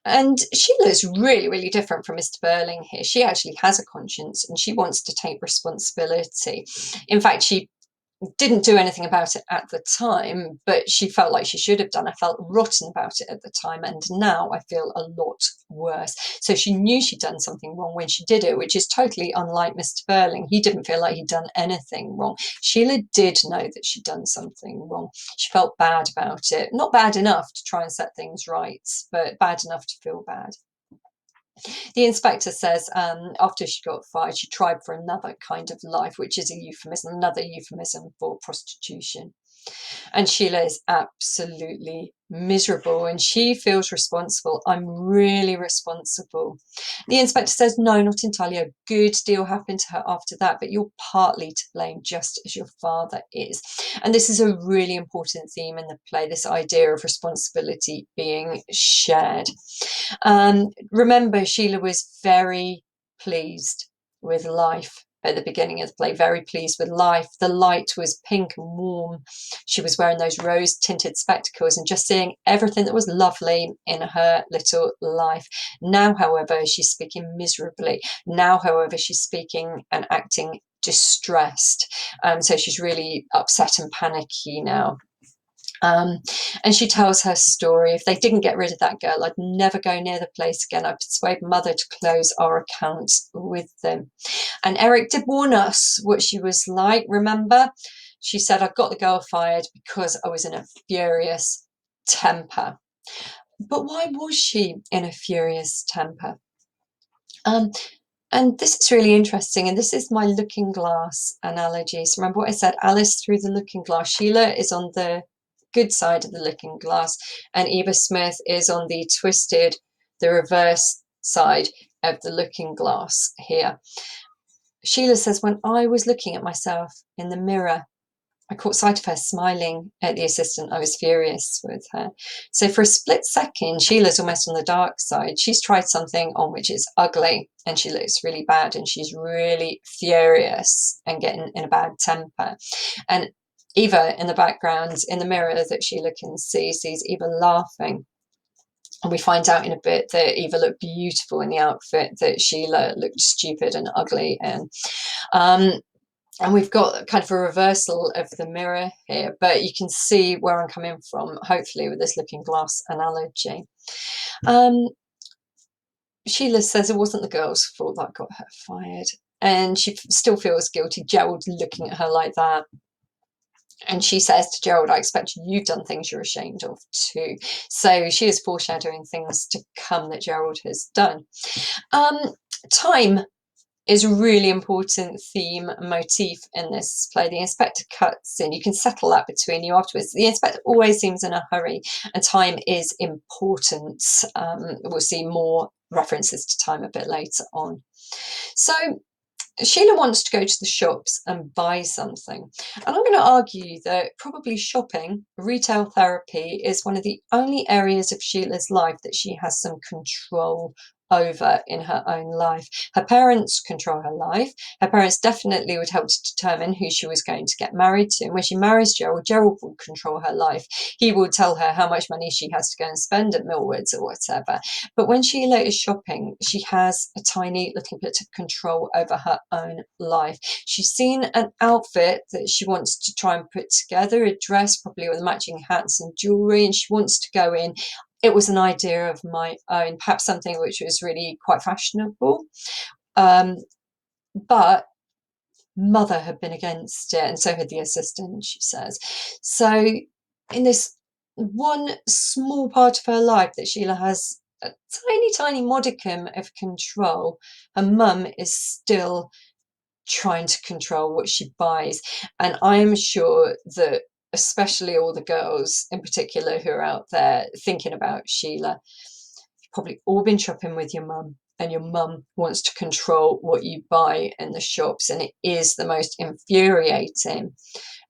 And Sheila's really, really different from Mr. Burling here. She actually has a conscience and she wants to take responsibility. In fact, she didn't do anything about it at the time, but she felt like she should have done. I felt rotten about it at the time, and now I feel a lot worse. So she knew she'd done something wrong when she did it, which is totally unlike Mr. Burling. He didn't feel like he'd done anything wrong. Sheila did know that she'd done something wrong. She felt bad about it. Not bad enough to try and set things right, but bad enough to feel bad. The inspector says after she got fired, she tried for another kind of life, which is a euphemism, another euphemism for prostitution. And Sheila is absolutely miserable and she feels responsible. I'm really responsible. The inspector says, no, not entirely. A good deal happened to her after that, but you're partly to blame, just as your father is. And this is a really important theme in the play, this idea of responsibility being shared. Remember, Sheila was very pleased with life at the beginning of the play, very pleased with life. The light was pink and warm. She was wearing those rose-tinted spectacles and just seeing everything that was lovely in her little life. Now, however, she's speaking miserably. Now, however, she's speaking and acting distressed. So she's really upset and panicky now. And she tells her story. If they didn't get rid of that girl, I'd never go near the place again. I'd persuade mother to close our account with them. And Eric did warn us what she was like, remember? She said, I got the girl fired because I was in a furious temper. But why was she in a furious temper? And this is really interesting, and this is my looking glass analogy. So remember what I said, Alice through the looking glass. Sheila is on the good side of the looking glass, and Eva Smith is on the twisted, the reverse side of the looking glass here. Sheila says, when I was looking at myself in the mirror, I caught sight of her smiling at the assistant. I was furious with her. So for a split second, Sheila's almost on the dark side. She's tried something on which is ugly and she looks really bad and she's really furious and getting in a bad temper. And Eva in the background, in the mirror that Sheila can see, sees Eva laughing. And we find out in a bit that Eva looked beautiful in the outfit that Sheila looked stupid and ugly in. And we've got kind of a reversal of the mirror here, but you can see where I'm coming from, hopefully, with this looking glass analogy. Sheila says it wasn't the girl's fault that got her fired, and she still feels guilty. Gerald's looking at her like that. And she says to Gerald, I expect you've done things you're ashamed of too. So she is foreshadowing things to come that Gerald has done. Time is a really important theme motif in this play. The inspector cuts in. You can settle that between you afterwards. The inspector always seems in a hurry, and time is important. We'll see more references to time a bit later on. So Sheila wants to go to the shops and buy something. And I'm going to argue that probably shopping, retail therapy, is one of the only areas of Sheila's life that she has some control over in her own life. Her parents control her life. Her parents definitely would help to determine who she was going to get married to. And when she marries Gerald, Gerald will control her life. He will tell her how much money she has to go and spend at Millwoods or whatever. But when Sheila is shopping, she has a tiny little bit of control over her own life. She's seen an outfit that she wants to try and put together, a dress probably with matching hats and jewellery, and she wants to go in. It was an idea of my own, perhaps something which was really quite fashionable. But mother had been against it, and so had the assistant, she says. So in this one small part of her life that Sheila has a tiny, tiny modicum of control, her mum is still trying to control what she buys. And I am sure that especially all the girls in particular who are out there thinking about Sheila, you've probably all been shopping with your mum, and your mum wants to control what you buy in the shops, and it is the most infuriating,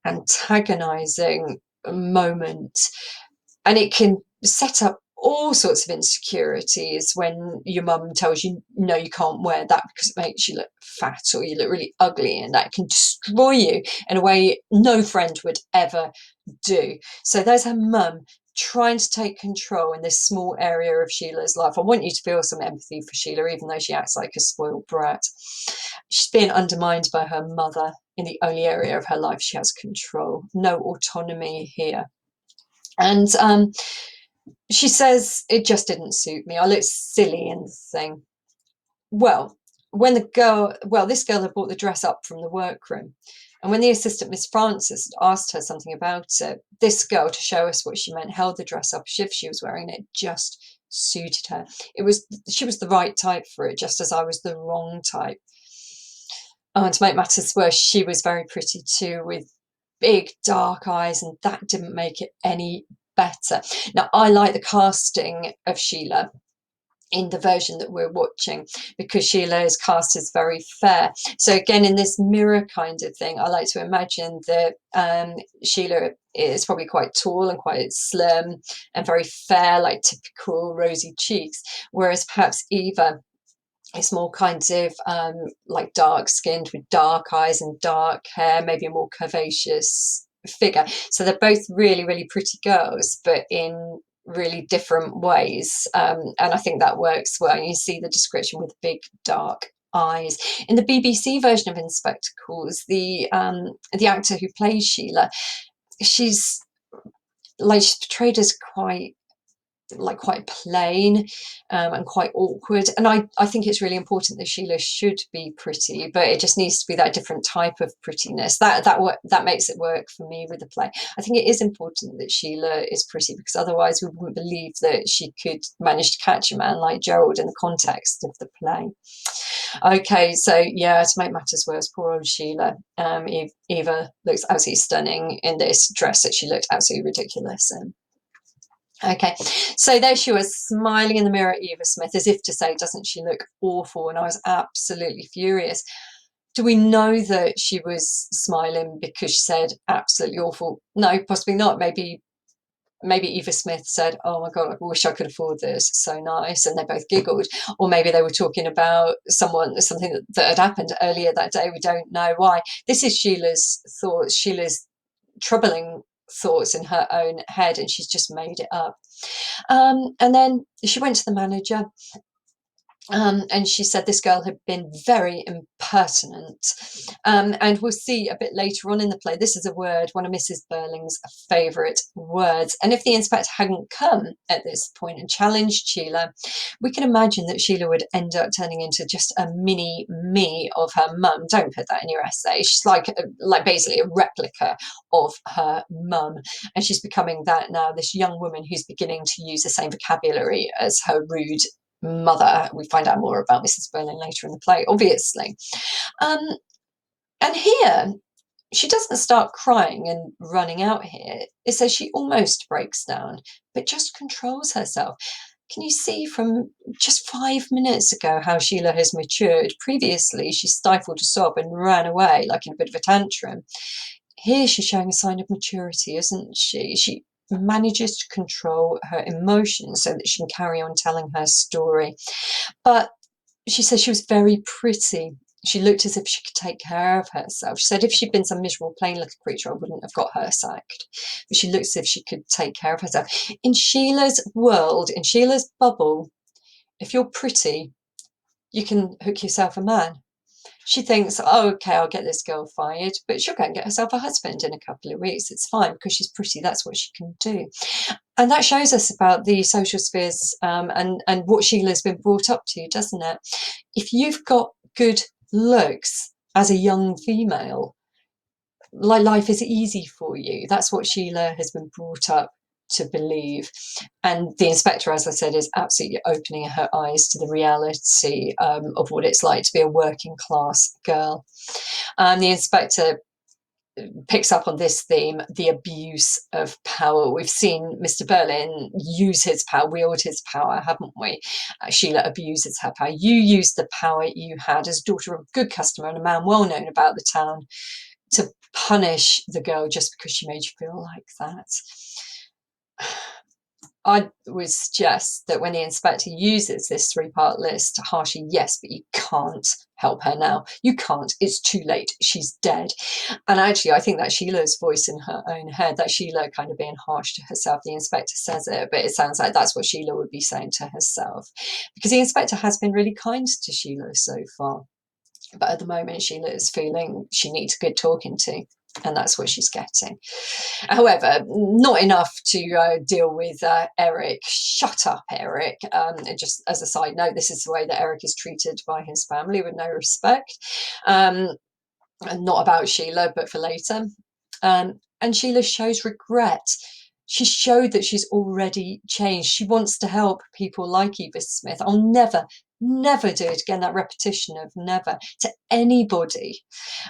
antagonizing moment, and it can set up all sorts of insecurities when your mum tells you, no, you can't wear that because it makes you look fat or you look really ugly, and that can destroy you in a way no friend would ever do. So there's her mum trying to take control in this small area of Sheila's life. I want you to feel some empathy for Sheila, even though she acts like a spoiled brat. She's being undermined by her mother in the only area of her life she has control. No autonomy here. And she says, it just didn't suit me. I looked silly in the thing. Well, this girl had brought the dress up from the workroom. And when the assistant, Miss Francis, had asked her something about it, this girl, to show us what she meant, held the dress up as if she was wearing it. It just suited her. She was the right type for it, just as I was the wrong type. Oh, and to make matters worse, she was very pretty too, with big dark eyes, and that didn't make it any better. Now, I like the casting of Sheila in the version that we're watching, because Sheila is cast as very fair. So again, in this mirror kind of thing, I like to imagine that Sheila is probably quite tall and quite slim and very fair, like typical rosy cheeks, whereas perhaps Eva is more kind of like dark skinned with dark eyes and dark hair, maybe a more curvaceous figure. So they're both really, really pretty girls, but in really different ways. And I think that works well. You see the description with big dark eyes. In the BBC version of Inspector Calls, the actor who plays Sheila, she's portrayed as quite plain and quite awkward, and I think it's really important that Sheila should be pretty, but it just needs to be that different type of prettiness that makes it work for me with the play. I think it is important that Sheila is pretty, because otherwise we wouldn't believe that she could manage to catch a man like Gerald in the context of the play. Okay, so yeah, to make matters worse, poor old Sheila, Eva looks absolutely stunning in this dress that she looked absolutely ridiculous in. Okay, so there she was, smiling in the mirror at Eva Smith, as if to say, doesn't she look awful? And I was absolutely furious. Do we know that she was smiling because she said absolutely awful? No, possibly not. Maybe Eva Smith said, oh my God, I wish I could afford this, it's so nice, and they both giggled. Or maybe they were talking about something that had happened earlier that day. We don't know why. This is Sheila's thoughts, Sheila's troubling thoughts in her own head, and she's just made it up. And then she went to the manager, and she said this girl had been very impertinent. And we'll see a bit later on in the play, this is a word, one of Mrs. Burling's favourite words. And if the inspector hadn't come at this point and challenged Sheila, we can imagine that Sheila would end up turning into just a mini me of her mum. Don't put that in your essay. She's like basically a replica of her mum. And she's becoming that now, this young woman who's beginning to use the same vocabulary as her rude mother. We find out more about Mrs. Burling later in the play, obviously. And here, she doesn't start crying and running out here. It says she almost breaks down, but just controls herself. Can you see from just 5 minutes ago how Sheila has matured? Previously, she stifled a sob and ran away, like in a bit of a tantrum. Here, she's showing a sign of maturity, isn't she? She manages to control her emotions so that she can carry on telling her story. But she says she was very pretty. She looked as if she could take care of herself. She said if she'd been some miserable, plain little creature, I wouldn't have got her sacked. But she looks as if she could take care of herself. In Sheila's world, in Sheila's bubble, if you're pretty, you can hook yourself a man. She thinks, oh, okay, I'll get this girl fired, but she'll go and get herself a husband in a couple of weeks. It's fine because she's pretty. That's what she can do. And that shows us about the social spheres and what Sheila's been brought up to, doesn't it? If you've got good looks as a young female, life is easy for you. That's what Sheila has been brought up to believe. And the inspector, as I said, is absolutely opening her eyes to the reality of what it's like to be a working class girl. The inspector picks up on this theme, the abuse of power. We've seen Mr. Berlin use his power, wield his power, haven't we? Sheila abuses her power. You used the power you had as daughter of a good customer and a man well known about the town to punish the girl just because she made you feel like that. I would suggest that when the inspector uses this 3-part list, harshly, yes, but you can't help her now. You can't. It's too late. She's dead. And actually, I think that's Sheila's voice in her own head, that Sheila kind of being harsh to herself. The inspector says it, but it sounds like that's what Sheila would be saying to herself. Because the inspector has been really kind to Sheila so far. But at the moment, Sheila is feeling she needs a good talking to. And that's what she's getting. However, not enough to deal with Eric. Shut up, Eric. Just as a side note, this is the way that Eric is treated by his family, with no respect. And not about Sheila, but for later. And Sheila shows regret. She showed that she's already changed. She wants to help people like Eva Smith. I'll never, never do it again. That repetition of never to anybody.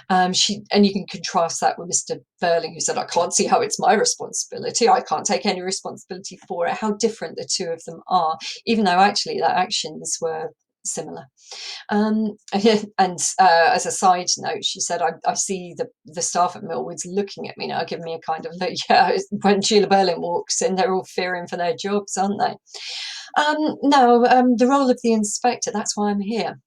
And you can contrast that with Mr. Burling, who said, I can't see how it's my responsibility. I can't take any responsibility for it. How different the two of them are, even though actually their actions were similar. And as a side note, she said, I see the staff at Millwoods looking at me now, giving me a kind of look. Yeah, when Sheila Berlin walks in, they're all fearing for their jobs, aren't they? The role of the inspector, that's why I'm here.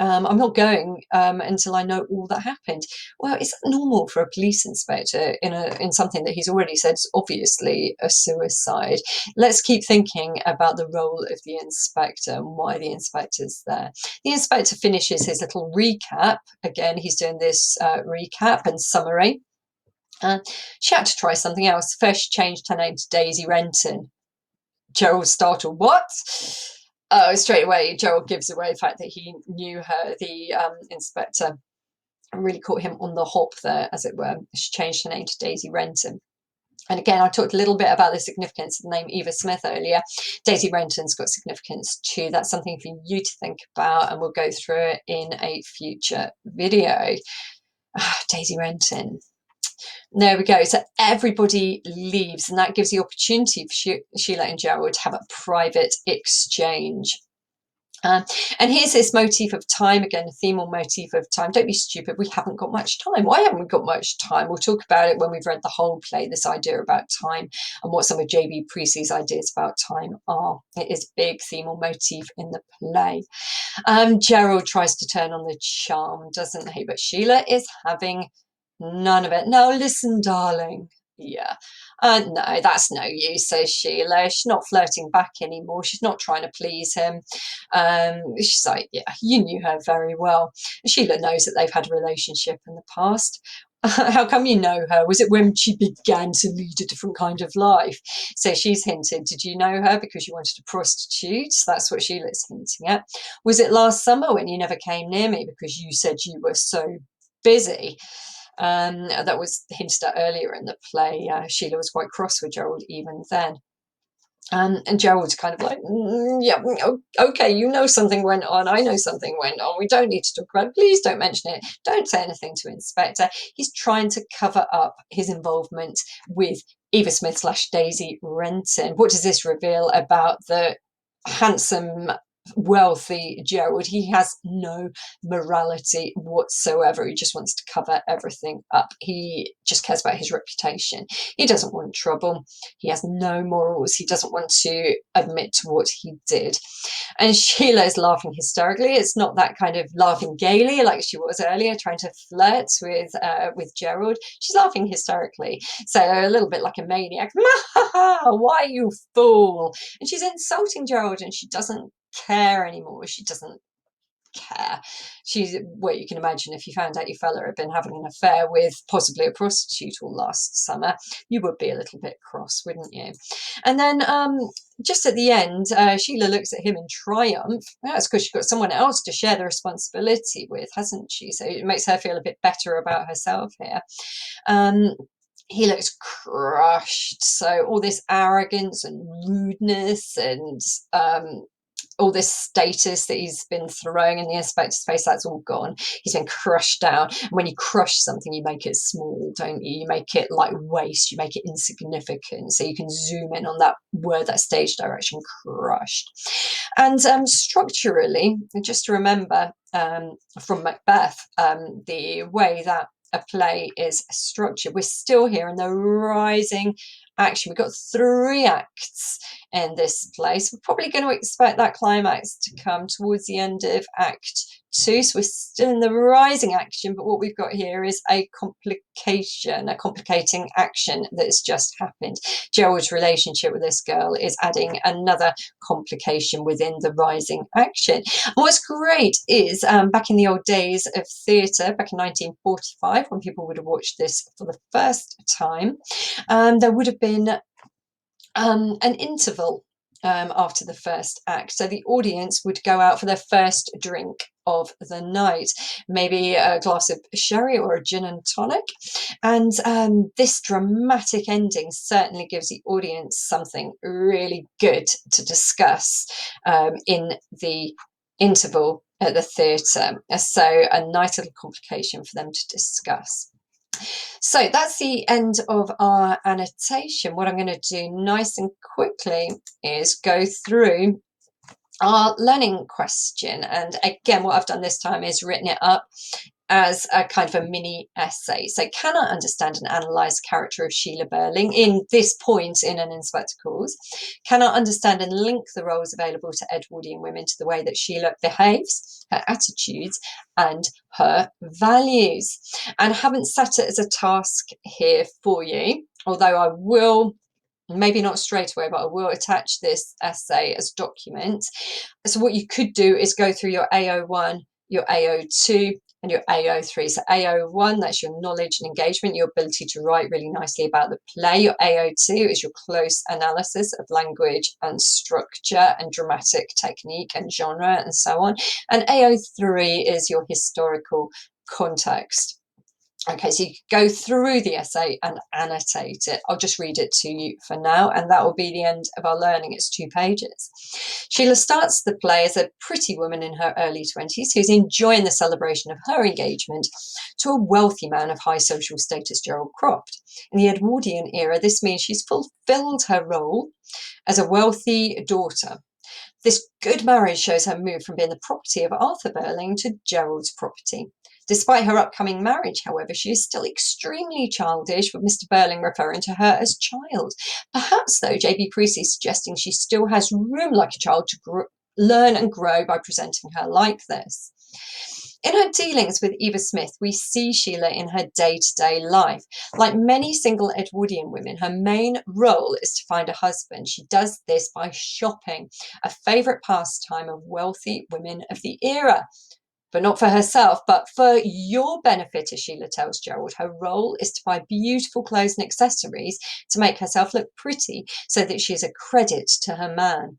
I'm not going until I know all that happened. Well, is that normal for a police inspector in something that he's already said is obviously a suicide? Let's keep thinking about the role of the inspector and why the inspector's there. The inspector finishes his little recap. Again, he's doing this recap and summary. She had to try something else. First, she changed her name to Daisy Renton. Gerald startled. What? Straight away, Gerald gives away the fact that he knew her. The inspector really caught him on the hop there, as it were. She changed her name to Daisy Renton. And again, I talked a little bit about the significance of the name Eva Smith earlier. Daisy Renton's got significance too. That's something for you to think about, and we'll go through it in a future video. Daisy Renton. There we go. So everybody leaves, and that gives the opportunity for Sheila and Gerald to have a private exchange. And here's this motif of time again, a theme or motif of time. Don't be stupid. We haven't got much time. Why haven't we got much time? We'll talk about it when we've read the whole play, this idea about time and what some of J B Priestley's ideas about time are. It is a big theme or motif in the play. Gerald tries to turn on the charm, doesn't he? But Sheila is having none of it. Now listen, darling. Yeah. No, that's no use, says Sheila. She's not flirting back anymore. She's not trying to please him. She's like, yeah, you knew her very well. Sheila knows that they've had a relationship in the past. How come you know her? Was it when she began to lead a different kind of life? So she's hinted, did you know her because you wanted to prostitute? That's what Sheila's hinting at. Was it last summer when you never came near me because you said you were so busy? That was hinted at earlier in the play. Sheila was quite cross with Gerald even then. And Gerald's kind of like, yeah, okay, you know something went on. I know something went on. We don't need to talk about it. Please don't mention it. Don't say anything to Inspector. He's trying to cover up his involvement with Eva Smith / Daisy Renton. What does this reveal about the handsome, wealthy Gerald? He has no morality whatsoever. He just wants to cover everything up. He just cares about his reputation. He doesn't want trouble. He has no morals. He doesn't want to admit to what he did. And Sheila is laughing hysterically. It's not that kind of laughing gaily like she was earlier, trying to flirt with Gerald. She's laughing hysterically. So a little bit like a maniac. Why, you fool? And she's insulting Gerald, and she doesn't care anymore. She doesn't care. She's, well, you can imagine if you found out your fella had been having an affair with possibly a prostitute all last summer, you would be a little bit cross, wouldn't you? And then just at the end, Sheila looks at him in triumph. That's because she's got someone else to share the responsibility with, hasn't she? So it makes her feel a bit better about herself here. He looks crushed. So all this arrogance and rudeness and all this status that he's been throwing in the inspector's face, that's all gone. He's been crushed down. And when you crush something, you make it small, don't you? You make it like waste, you make it insignificant. So you can zoom in on that word, that stage direction, crushed. And structurally, just to remember from Macbeth, the way that a play is structured, we're still here in the rising action. We've got 3 acts in this play, so we're probably going to expect that climax to come towards the end of Act 2. So we're still in the rising action, but what we've got here is a complication, a complicating action that has just happened. Gerald's relationship with this girl is adding another complication within the rising action. And what's great is back in the old days of theatre, back in 1945, when people would have watched this for the first time, there would have been an interval after the first act. So the audience would go out for their first drink of the night, maybe a glass of sherry or a gin and tonic. And this dramatic ending certainly gives the audience something really good to discuss in the interval at the theatre. So a nice little complication for them to discuss. So that's the end of our annotation. What I'm going to do nice and quickly is go through our learning question. And again, what I've done this time is written it up as a kind of a mini essay. So can I understand and analyse the character of Sheila Burling in this point in and in spectacles? Can I understand and link the roles available to Edwardian women to the way that Sheila behaves, her attitudes and her values? And I haven't set it as a task here for you, although I will, maybe not straight away, but I will attach this essay as a document. So what you could do is go through your AO1, your AO2 and your AO3. So AO1, that's your knowledge and engagement, your ability to write really nicely about the play. Your AO2 is your close analysis of language and structure and dramatic technique and genre and so on. And AO3 is your historical context. Okay, so you go through the essay and annotate it. I'll just read it to you for now, and that will be the end of our learning. It's 2 pages. Sheila starts the play as a pretty woman in her early 20s who's enjoying the celebration of her engagement to a wealthy man of high social status, Gerald Croft. In the Edwardian era, this means she's fulfilled her role as a wealthy daughter. This good marriage shows her move from being the property of Arthur Burling to Gerald's property. Despite her upcoming marriage, however, she is still extremely childish, with Mr. Burling referring to her as child. Perhaps, though, J B Priestley is suggesting she still has room like a child to learn and grow by presenting her like this. In her dealings with Eva Smith, we see Sheila in her day-to-day life. Like many single Edwardian women, her main role is to find a husband. She does this by shopping, a favourite pastime of wealthy women of the era. But not for herself, but for your benefit, as Sheila tells Gerald. Her role is to buy beautiful clothes and accessories to make herself look pretty so that she is a credit to her man.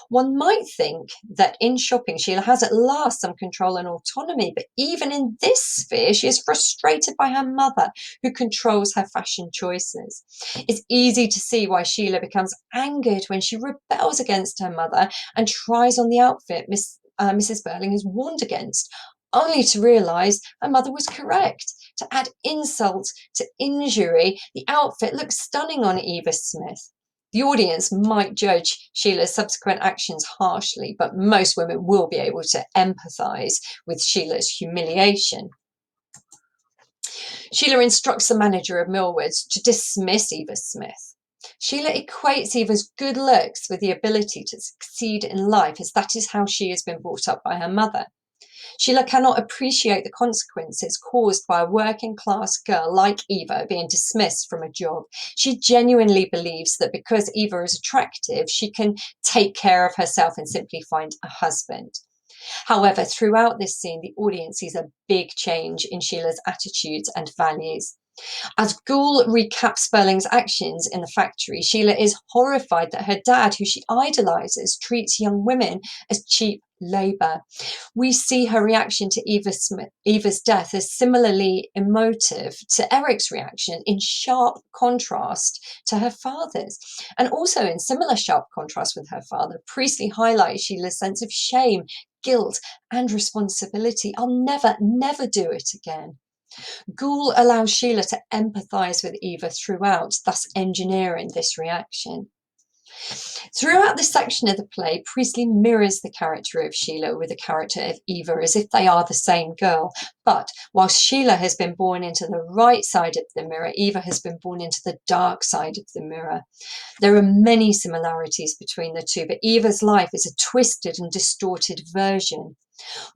One might think that in shopping, Sheila has at last some control and autonomy, but even in this sphere, she is frustrated by her mother, who controls her fashion choices. It's easy to see why Sheila becomes angered when she rebels against her mother and tries on the outfit Mrs. Burling is warned against, only to realise her mother was correct. To add insult to injury, the outfit looks stunning on Eva Smith. The audience might judge Sheila's subsequent actions harshly, but most women will be able to empathise with Sheila's humiliation. Sheila instructs the manager of Millwoods to dismiss Eva Smith. Sheila equates Eva's good looks with the ability to succeed in life, as that is how she has been brought up by her mother. Sheila cannot appreciate the consequences caused by a working-class girl like Eva being dismissed from a job. She genuinely believes that because Eva is attractive, she can take care of herself and simply find a husband. However, throughout this scene, the audience sees a big change in Sheila's attitudes and values. As Gould recaps Burling's actions in the factory, Sheila is horrified that her dad, who she idolises, treats young women as cheap labour. We see her reaction to Eva's death as similarly emotive to Eric's reaction, in sharp contrast to her father's. And also in similar sharp contrast with her father, Priestley highlights Sheila's sense of shame, guilt and responsibility. I'll never do it again. Gould allows Sheila to empathise with Eva throughout, thus engineering this reaction. Throughout this section of the play, Priestley mirrors the character of Sheila with the character of Eva as if they are the same girl. But whilst Sheila has been born into the right side of the mirror, Eva has been born into the dark side of the mirror. There are many similarities between the two, but Eva's life is a twisted and distorted version.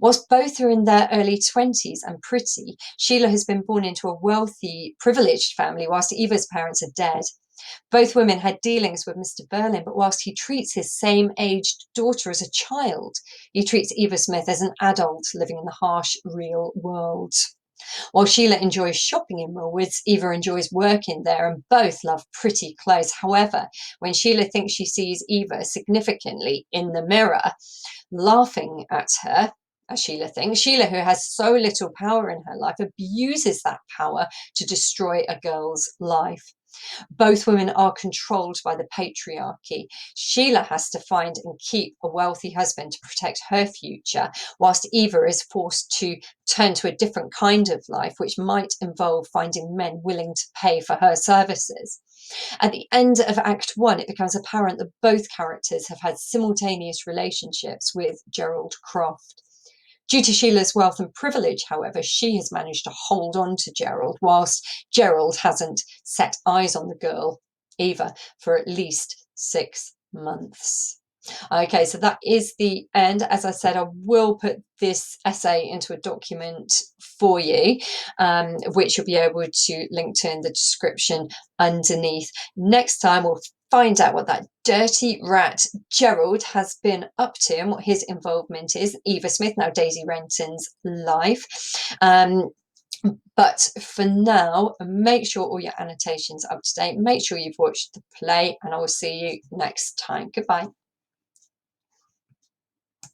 Whilst both are in their early 20s and pretty, Sheila has been born into a wealthy, privileged family, whilst Eva's parents are dead. Both women had dealings with Mr. Burling, but whilst he treats his same-aged daughter as a child, he treats Eva Smith as an adult living in the harsh, real world. While Sheila enjoys shopping in Millwoods, Eva enjoys working there, and both love pretty clothes. However, when Sheila thinks she sees Eva significantly in the mirror, laughing at her, as Sheila thinks, Sheila, who has so little power in her life, abuses that power to destroy a girl's life. Both women are controlled by the patriarchy. Sheila has to find and keep a wealthy husband to protect her future, whilst Eva is forced to turn to a different kind of life, which might involve finding men willing to pay for her services. At the end of Act 1, it becomes apparent that both characters have had simultaneous relationships with Gerald Croft. Due to Sheila's wealth and privilege, however, she has managed to hold on to Gerald, whilst Gerald hasn't set eyes on the girl, Eva, for at least 6 months. Okay, so that is the end. As I said, I will put this essay into a document for you, which you'll be able to link to in the description underneath. Next time, we'll find out what that dirty rat Gerald has been up to and what his involvement is. Eva Smith, now Daisy Renton's life. But for now, make sure all your annotations are up to date. Make sure you've watched the play, and I will see you next time. Goodbye.